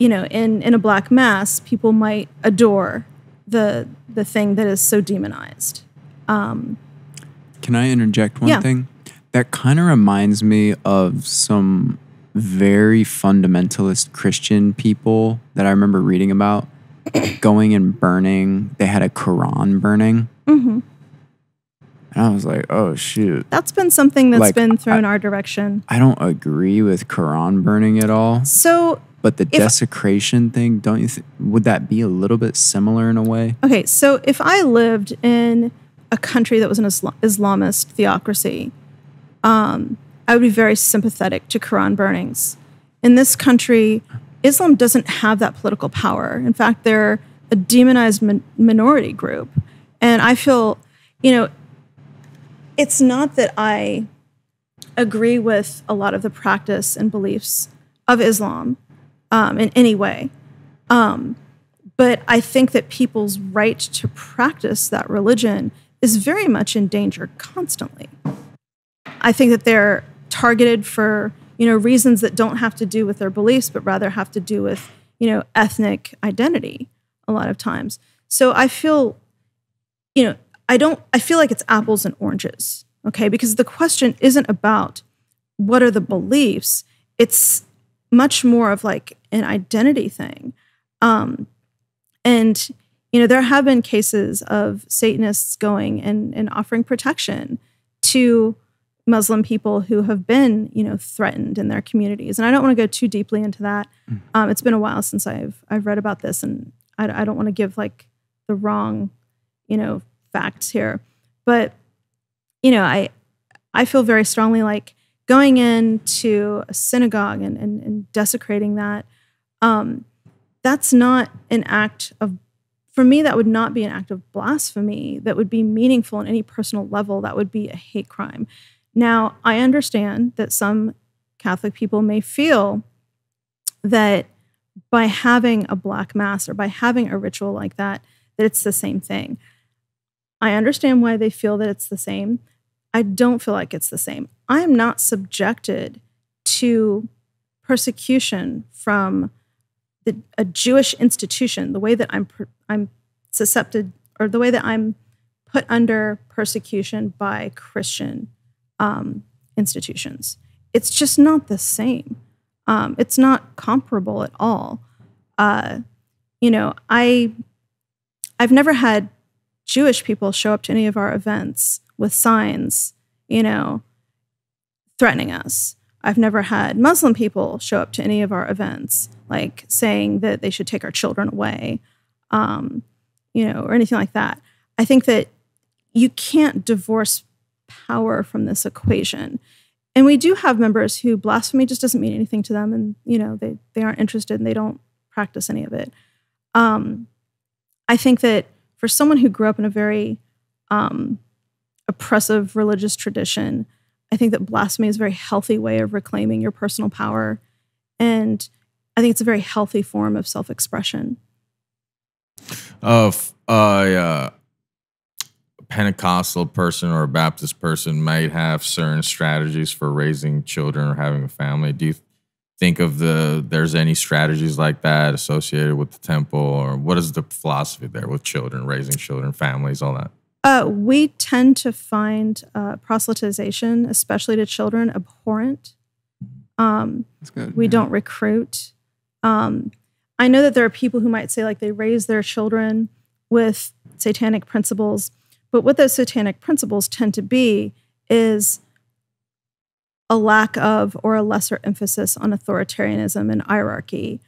in a black mass, people might adore the thing that is so demonized. Can I interject one Yeah. thing? That kind of reminds me of some very fundamentalist Christian people that I remember reading about going and burning. They had a Quran burning. Mm-hmm. And I was like, oh, shoot. That's been something that's Like, been thrown our direction. I don't agree with Quran burning at all. So, But the desecration thing, don't you think, would that be a little bit similar in a way? okay, so if I lived in a country that was an Islamist theocracy, I would be very sympathetic to Quran burnings. In this country, Islam doesn't have that political power. In fact, they're a demonized minority group. And I feel, it's not that I agree with a lot of the practice and beliefs of Islam in any way. But I think that people's right to practice that religion is very much in danger constantly. I think that they're targeted for, reasons that don't have to do with their beliefs, but rather have to do with, ethnic identity a lot of times. So I feel, I feel like it's apples and oranges, okay? Because the question isn't about what are the beliefs. It's much more of like an identity thing. And, there have been cases of Satanists going and offering protection to Muslim people who have been, threatened in their communities. And I don't want to go too deeply into that. It's been a while since I've read about this, and I don't want to give like the wrong, facts here. But, I feel very strongly like going into a synagogue and desecrating that, that's not an act of, for me, that would not be an act of blasphemy that would be meaningful on any personal level. That would be a hate crime. Now, I understand that some Catholic people may feel that by having a black mass or by having a ritual like that it's the same thing. I understand why they feel that it's the same. I don't feel like it's the same. I am not subjected to persecution from a Jewish institution the way that I'm susceptible, or the way that I'm put under persecution by Christian institutions. It's just not the same. It's not comparable at all. I've never had Jewish people show up to any of our events with signs, threatening us. I've never had Muslim people show up to any of our events, like saying that they should take our children away, or anything like that. I think that you can't divorce power from this equation. And we do have members who blasphemy just doesn't mean anything to them, and they aren't interested and they don't practice any of it. I think that for someone who grew up in a very oppressive religious tradition, I think that blasphemy is a very healthy way of reclaiming your personal power. And I think it's a very healthy form of self-expression. Pentecostal person or a Baptist person might have certain strategies for raising children or having a family. Do you think there's any strategies like that associated with the temple, or what is the philosophy there with children, raising children, families, all that? We tend to find proselytization, especially to children, abhorrent. That's good. We don't recruit. I know that there are people who might say like they raise their children with satanic principles, but what those satanic principles tend to be is a lack of or a lesser emphasis on authoritarianism and hierarchy.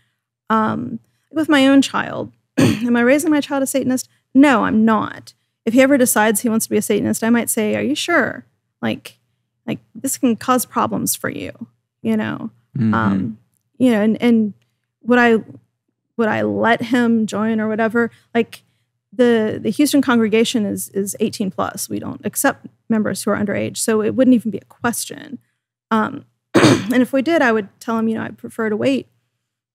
With my own child, am I raising my child a Satanist? No, I'm not. If he ever decides he wants to be a Satanist, I might say, "Are you sure? Like this can cause problems for you, Mm-hmm. And would I let him join or whatever? Like the Houston congregation is 18 plus. We don't accept members who are underage, so it wouldn't even be a question. And if we did, I would tell him, I'd prefer to wait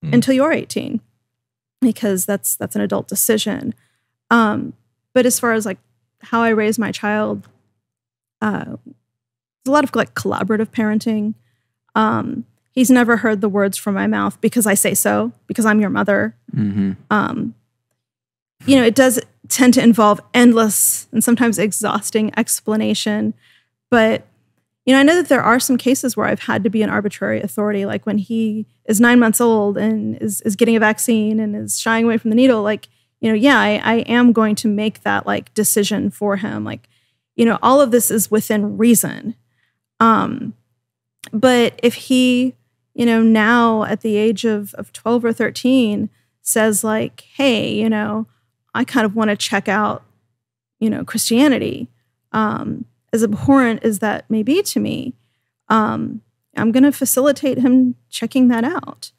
until you're 18, because that's an adult decision. But as far as like how I raise my child, there's a lot of like collaborative parenting. he's never heard the words from my mouth because I say so, because I'm your mother. Mm-hmm. You know, it does tend to involve endless and sometimes exhausting explanation. But, you know, I know that there are some cases where I've had to be an arbitrary authority, like when he is 9 months old and is getting a vaccine and is shying away from the needle. Like, you know, yeah, I am going to make that like decision for him. Like, you know, all of this is within reason. But if he, you know, now at the age of 12 or 13 says like, hey, you know, I kind of want to check out, you know, Christianity, as abhorrent as that may be to me, I'm going to facilitate him checking that out.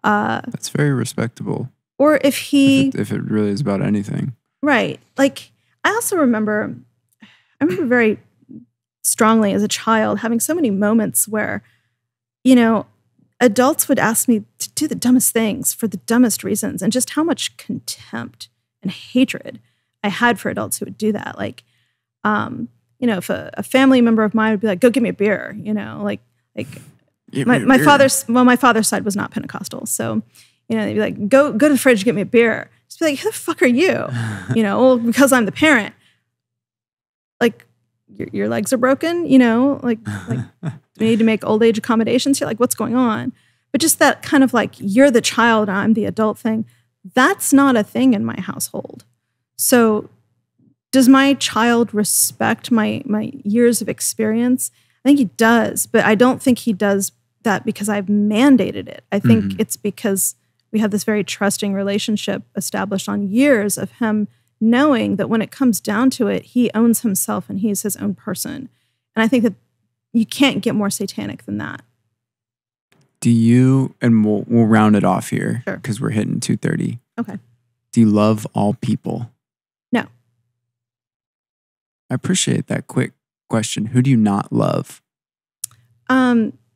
That's very respectable. Or if it really is about anything. Right. Like, I also remember very strongly as a child having so many moments where, you know, adults would ask me to do the dumbest things for the dumbest reasons, and just how much contempt and hatred I had for adults who would do that. Like, you know, if a family member of mine would be like, go get me a beer, you know, like my father's side was not Pentecostal. So, you know, they'd be like, go to the fridge, get me a beer. Just be like, who the fuck are you? You know, well, because I'm the parent. Like, your legs are broken, you know, like we need to make old age accommodations here. Like, what's going on? But just that kind of like, you're the child, I'm the adult thing. That's not a thing in my household. So does my child respect my years of experience? I think he does, but I don't think he does that because I've mandated it. I think it's because we have this very trusting relationship established on years of him knowing that when it comes down to it, he owns himself and he's his own person. And I think that you can't get more satanic than that. Do you, and we'll round it off here Sure. because we're hitting 2:30. Okay. Do you love all people? No. I appreciate that quick question. Who do you not love?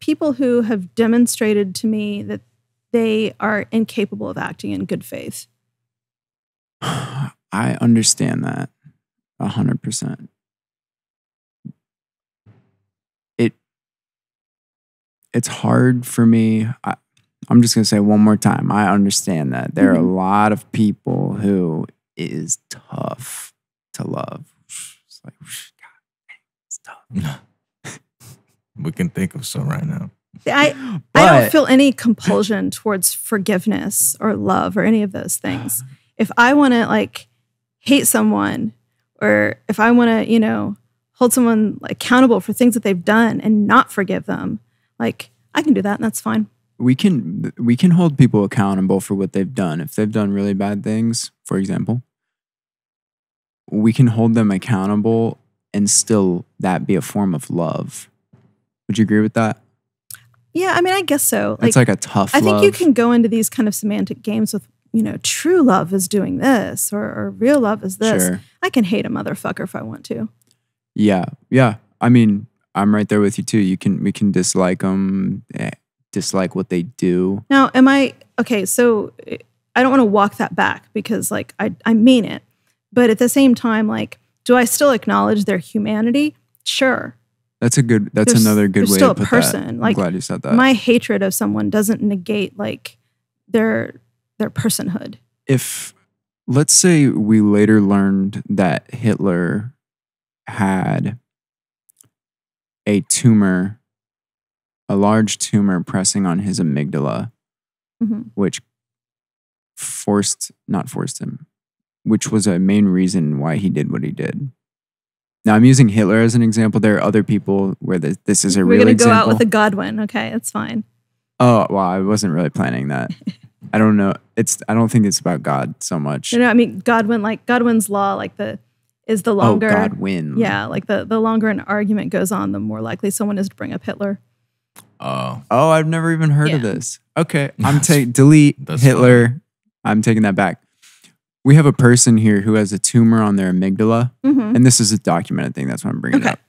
People who have demonstrated to me that they are incapable of acting in good faith. I understand that 100%. It's hard for me. I'm just going to say one more time. I understand that there are a lot of people who it is tough to love. It's like, God, it's tough. We can think of some right now. I don't feel any compulsion towards forgiveness or love or any of those things. If I want to like hate someone, or if I want to, you know, hold someone accountable for things that they've done and not forgive them, like I can do that and that's fine. We can hold people accountable for what they've done. If they've done really bad things, for example, we can hold them accountable and still that be a form of love. Would you agree with that? Yeah, I mean, I guess so. It's like a tough love. I think you can go into these kind of semantic games with, you know, true love is doing this or real love is this. Sure. I can hate a motherfucker if I want to. Yeah. I mean, I'm right there with you too. We can dislike them, dislike what they do. Now, okay, so I don't want to walk that back because like I mean it. But at the same time, like, do I still acknowledge their humanity? Sure. That's another good way still to put a person. that. I'm like, glad you said that. My hatred of someone doesn't negate like their personhood. If let's say we later learned that Hitler had a large tumor pressing on his amygdala, which which was a main reason why he did what he did. Now, I'm using Hitler as an example. There are other people where this is a real example. We're going to go out with a Godwin. Okay, that's fine. Oh, well, I wasn't really planning that. I don't know. I don't think it's about God so much. No, I mean, Godwin, like Godwin's law, like is the longer. Oh, Godwin. Yeah, like the longer an argument goes on, the more likely someone is to bring up Hitler. Oh, I've never even heard of this. Okay, delete Hitler. Funny. I'm taking that back. We have a person here who has a tumor on their amygdala, and this is a documented thing. That's why I'm bringing it up.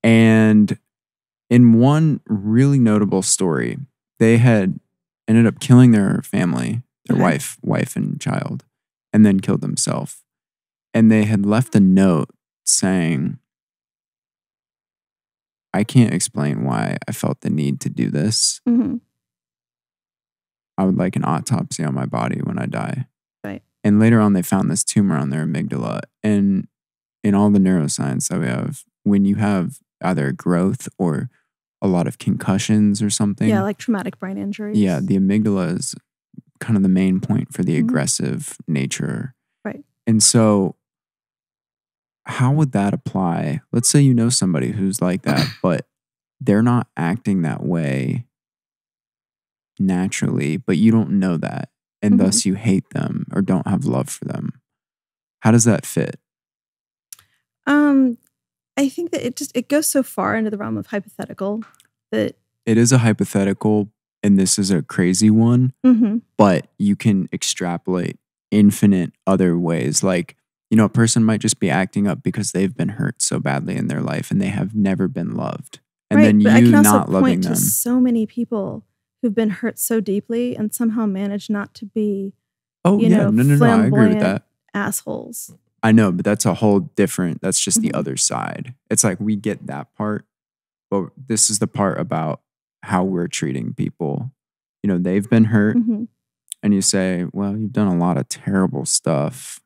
And in one really notable story, they had ended up killing their family, their wife and child, and then killed themselves. And they had left a note saying, I can't explain why I felt the need to do this, I would like an autopsy on my body when I die. Right. And later on, they found this tumor on their amygdala. And in all the neuroscience that we have, when you have either growth or a lot of concussions or something. Yeah, like traumatic brain injuries. Yeah, the amygdala is kind of the main point for the aggressive nature. Right. And so how would that apply? Let's say you know somebody who's like that, but they're not acting that way naturally, but you don't know that. And thus you hate them or don't have love for them. How does that fit? I think that it goes so far into the realm of hypothetical that it is a hypothetical, and this is a crazy one, but you can extrapolate infinite other ways. Like, you know, a person might just be acting up because they've been hurt so badly in their life and they have never been loved. And then but I you can also not loving point them. to so many people who've been hurt so deeply and somehow manage not to be, Oh, you yeah. know, No. I agree with flamboyant that. assholes. I know, but that's a whole different, that's just the other side. It's like we get that part, but this is the part about how we're treating people. You know, they've been hurt, and you say, well, you've done a lot of terrible stuff,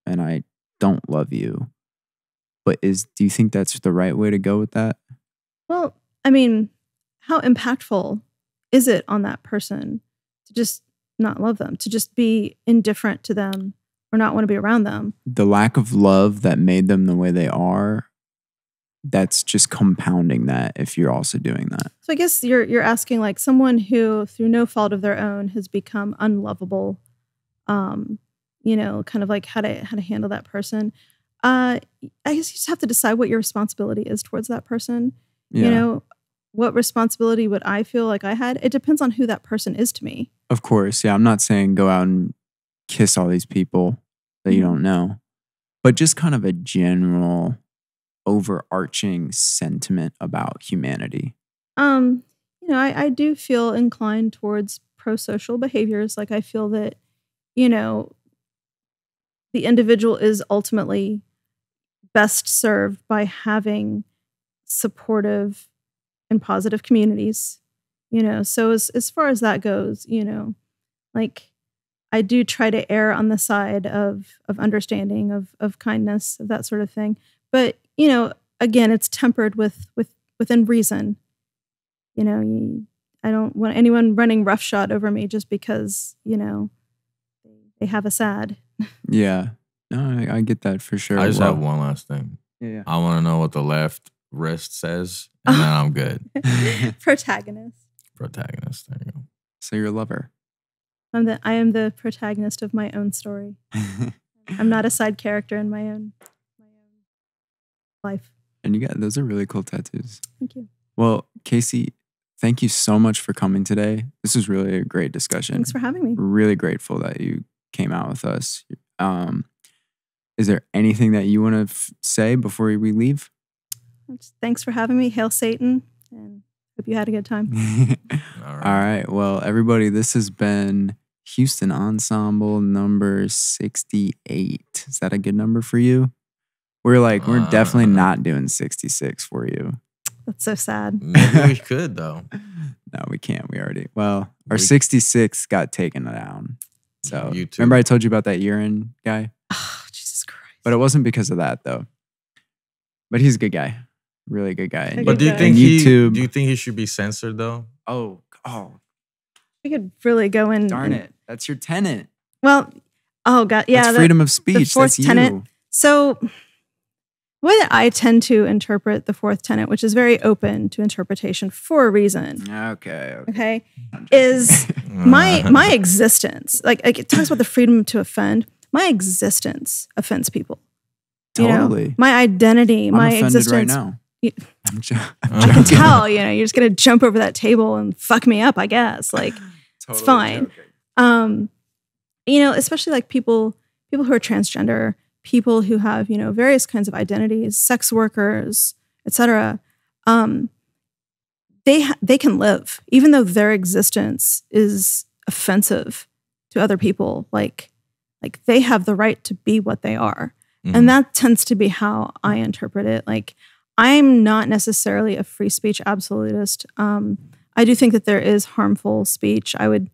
and I don't love you. But do you think that's the right way to go with that? Well, I mean, how impactful is it on that person to just not love them, to just be indifferent to them or not want to be around them? The lack of love that made them the way they are, that's just compounding that if you're also doing that. So I guess you're asking like someone who through no fault of their own has become unlovable, you know, kind of like how to handle that person. I guess you just have to decide what your responsibility is towards that person. Yeah. You know, what responsibility would I feel like I had? It depends on who that person is to me. Of course. Yeah. I'm not saying go out and kiss all these people that you don't know, but just kind of a general overarching sentiment about humanity. You know, I do feel inclined towards pro-social behaviors. Like I feel that, you know, the individual is ultimately best served by having supportive and positive communities, you know. So as far as that goes, you know, like I do try to err on the side of understanding, of kindness, of that sort of thing. But, you know, again, it's tempered within reason. You know, I don't want anyone running roughshod over me just because, you know, they have a sad. Yeah. No, I get that for sure. I just have one last thing. Yeah. I want to know what the left wrist says, and then I'm good. Protagonist. Protagonist. There you go. So you're a lover. I am the protagonist of my own story. I'm not a side character in my own life. And those are really cool tattoos. Thank you. Well, Casey, thank you so much for coming today. This was really a great discussion. Thanks for having me. We're really grateful that you came out with us. Is there anything that you want to say before we leave? Thanks for having me. Hail Satan, and hope you had a good time. All right. Well, everybody, this has been Houston Ensemble number 68. Is that a good number for you? We're definitely not doing 66 for you. That's so sad. Maybe we could, though. No, we can't. Our 66 got taken down. So You too. remember I told you about that urine guy? Oh, Jesus Christ. But it wasn't because of that, though. But he's a good guy. Really good guy. Okay. But do you And think YouTube- do you think he should be censored though? Oh, We could really go in. darn it. That's your tenant. Well, oh, God. Yeah. That's freedom of speech. fourth That's tenet. you. So the way that I tend to interpret the fourth tenet, which is very open to interpretation for a reason, Okay. is my existence. Like it talks about the freedom to offend. My existence offends people. You know? Totally. My identity, I'm my offended existence. right now. You- I'm I can tell, you know, you're just gonna jump over that table and fuck me up, I guess. Like it's fine. You know, especially like people who are transgender, people who have, you know, various kinds of identities, sex workers, etc. They can live, even though their existence is offensive to other people. Like they have the right to be what they are. And that tends to be how I interpret it. Like, I'm not necessarily a free speech absolutist. I do think that there is harmful speech. I would,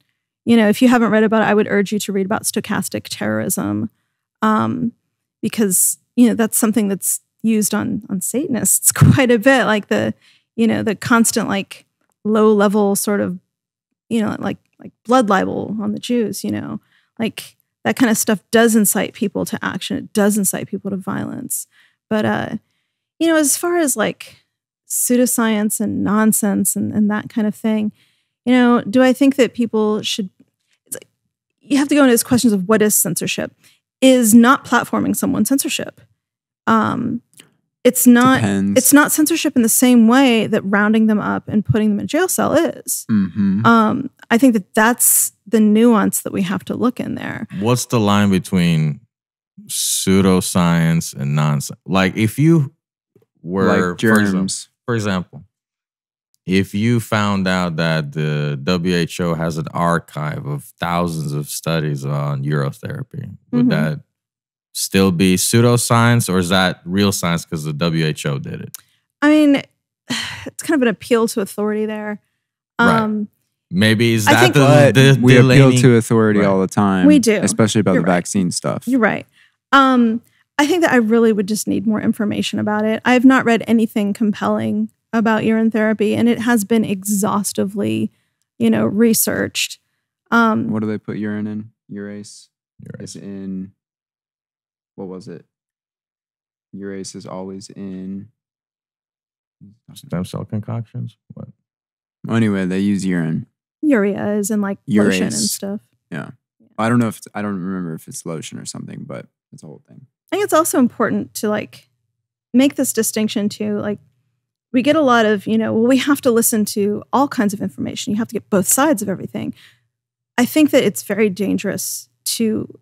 if you haven't read about it, I would urge you to read about stochastic terrorism, because that's something that's used on Satanists quite a bit, like the constant like low level sort of like blood libel on the Jews, like that kind of stuff does incite people to action. It does incite people to violence. But as far as like pseudoscience and nonsense and that kind of thing, do I think that people should? It's like, you have to go into these questions of what is censorship. Is not platforming someone censorship? It's not. Depends. It's not censorship in the same way that rounding them up and putting them in jail cell is. Mm-hmm. I think that's the nuance that we have to look in there. What's the line between pseudoscience and nonsense? Like if you were, Like germs. for example, if you found out that the WHO has an archive of thousands of studies on urotherapy, would that still be pseudoscience, or is that real science because the WHO did it? I mean, it's kind of an appeal to authority there. Right. Maybe is I that think- the We appeal leaning- to authority Right. all the time. We do. Especially about You're the right. vaccine stuff. You're right. I think that I really would just need more information about it. I have not read anything compelling about urine therapy, and it has been exhaustively, researched. What do they put urine in? Urase? Urase. Is in, what was it? Urase is always in. Stem cell concoctions? What? Anyway, they use urine. Urea is in like lotion and Urase. stuff. Yeah. I don't know if I don't remember if it's lotion or something, but it's a whole thing. I think it's also important to like make this distinction too. Like we get a lot of, we have to listen to all kinds of information. You have to get both sides of everything. I think that it's very dangerous to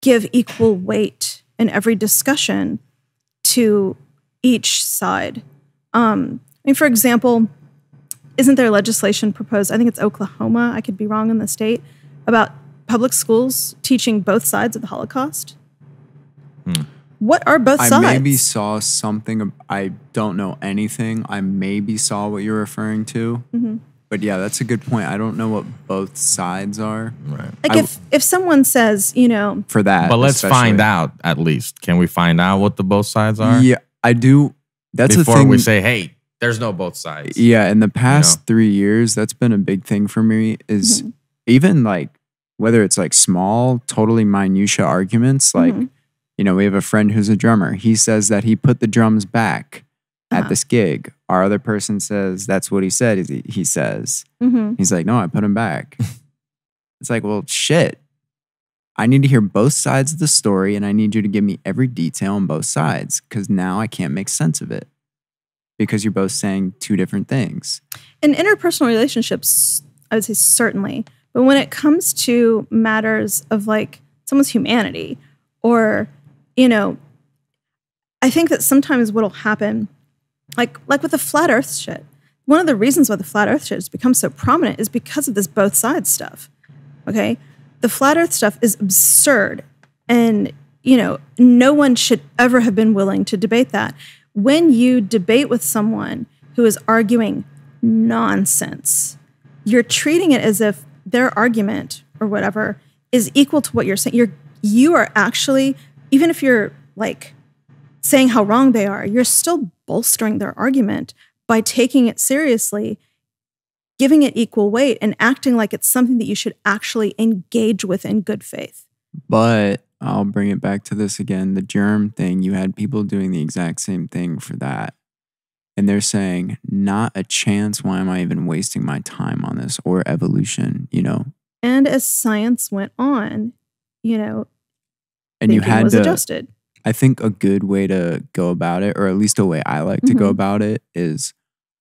give equal weight in every discussion to each side. For example, isn't there legislation proposed? I think it's Oklahoma. I could be wrong in the state about public schools teaching both sides of the Holocaust. What are both sides? I maybe saw something. I don't know anything. I maybe saw what you're referring to. But yeah, that's a good point. I don't know what both sides are. Right. Like if someone says, For that. But let's especially. find out at least. Can we find out what the both sides are? Yeah, I do. That's Before a thing. we say, hey, there's no both sides. Yeah, in the past 3 years, that's been a big thing for me is even like, whether it's like small, totally minutia arguments, like, we have a friend who's a drummer. He says that he put the drums back at this gig. Our other person says that's what he said. He says, he's like, no, I put them back. It's like, well, shit. I need to hear both sides of the story, and I need you to give me every detail on both sides, because now I can't make sense of it because you're both saying two different things. In interpersonal relationships, I would say certainly. But when it comes to matters of like someone's humanity or, I think that sometimes what'll happen, like with the flat earth shit, one of the reasons why the flat earth shit has become so prominent is because of this both sides stuff. Okay? The flat earth stuff is absurd. And, no one should ever have been willing to debate that. When you debate with someone who is arguing nonsense, you're treating it as if their argument or whatever is equal to what you're saying. You are actually, even if you're like saying how wrong they are, you're still bolstering their argument by taking it seriously, giving it equal weight, and acting like it's something that you should actually engage with in good faith. But I'll bring it back to this again. The germ thing, you had people doing the exact same thing for that. And they're saying, not a chance. Why am I even wasting my time on this? Or evolution, And as science went on, and thinking you had was to, adjusted. I think a good way to go about it, or at least a way I like to go about it, is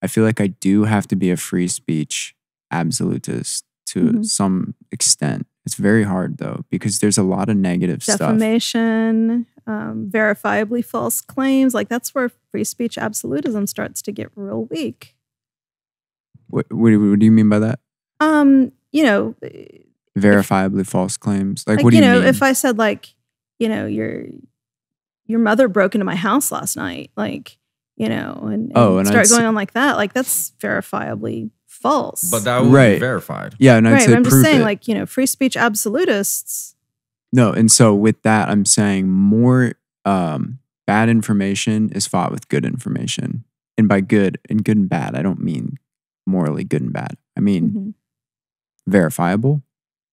I feel like I do have to be a free speech absolutist to some extent. It's very hard though, because there's a lot of negative stuff. Defamation, verifiably false claims. Like that's where free speech absolutism starts to get real weak. What do you mean by that? Verifiably false claims. Like what do you mean? If I said like, your mother broke into my house last night, like, and start going on like that, like that's verifiably false. But that would be Right. verified. Yeah, and I'd right, say but I'm just prove saying, it. like, free speech absolutists. No, and so with that, I'm saying more bad information is fought with good information. And by good and bad, I don't mean morally good and bad. I mean Mhm. verifiable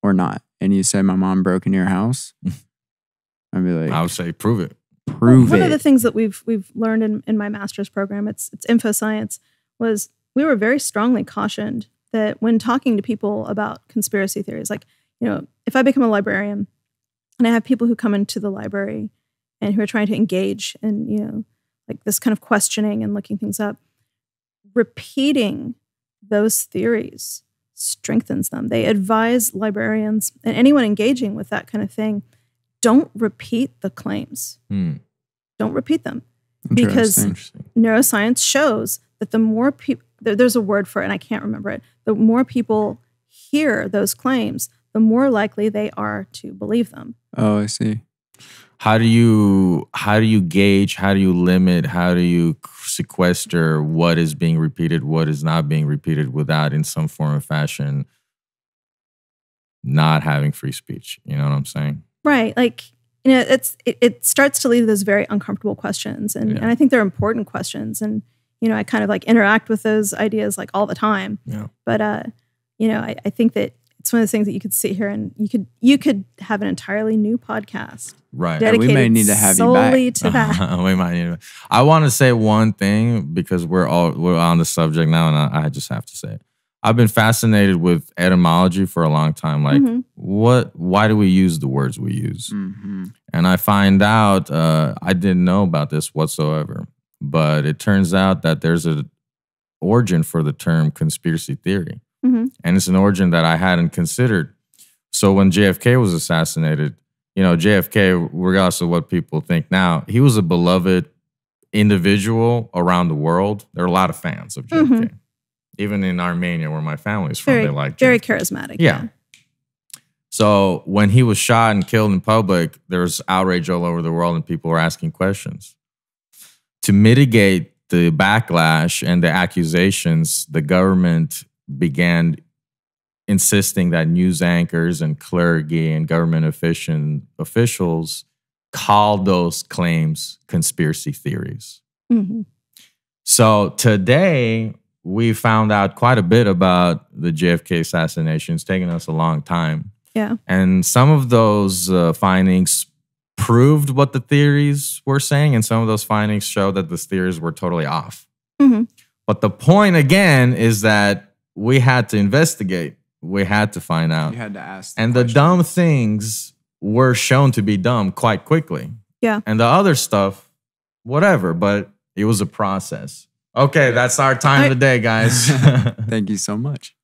or not. And you say my mom broke into your house, I'd be like, I would say prove it. prove One it. of the things that we've learned in my master's program, it's info science, was we were very strongly cautioned that when talking to people about conspiracy theories, like, if I become a librarian and I have people who come into the library and who are trying to engage in, like this kind of questioning and looking things up, repeating those theories strengthens them. They advise librarians and anyone engaging with that kind of thing, don't repeat the claims. Don't repeat them. Because Interesting. neuroscience shows that the more people, there's a word for it and I can't remember it, the more people hear those claims, the more likely they are to believe them. Oh, I see. How do you gauge, how do you limit, how do you sequester what is being repeated, what is not being repeated without in some form or fashion not having free speech? You know what I'm saying? Right. Like, it starts to leave those very uncomfortable questions. And I think they're important questions. And, I kind of like interact with those ideas like all the time. Yeah. But, I think that it's one of those things that you could sit here and you could have an entirely new podcast. Right. Dedicated we may need to have you solely back. to that. We might need to. I want to say one thing because we're on the subject now, and I just have to say it. I've been fascinated with etymology for a long time. Like, why do we use the words we use? Mm-hmm. And I find out, I didn't know about this whatsoever, but it turns out that there's an origin for the term conspiracy theory. Mm-hmm. And it's an origin that I hadn't considered. So when JFK was assassinated, JFK, regardless of what people think now, he was a beloved individual around the world. There are a lot of fans of JFK. Mm-hmm. Even in Armenia, where my family's from, they like very JFK. charismatic. Yeah. So when he was shot and killed in public, there was outrage all over the world and people were asking questions. To mitigate the backlash and the accusations, the government began insisting that news anchors and clergy and government officials called those claims conspiracy theories. Mm-hmm. So today, we found out quite a bit about the JFK assassination. It's taken us a long time. Yeah. And some of those findings proved what the theories were saying, and some of those findings showed that the theories were totally off. Mm-hmm. But the point, again, is that we had to investigate. We had to find out. You had to ask. And the dumb things were shown to be dumb quite quickly. Yeah. And the other stuff, whatever, but it was a process. Okay, that's our time of the day, guys. Thank you so much.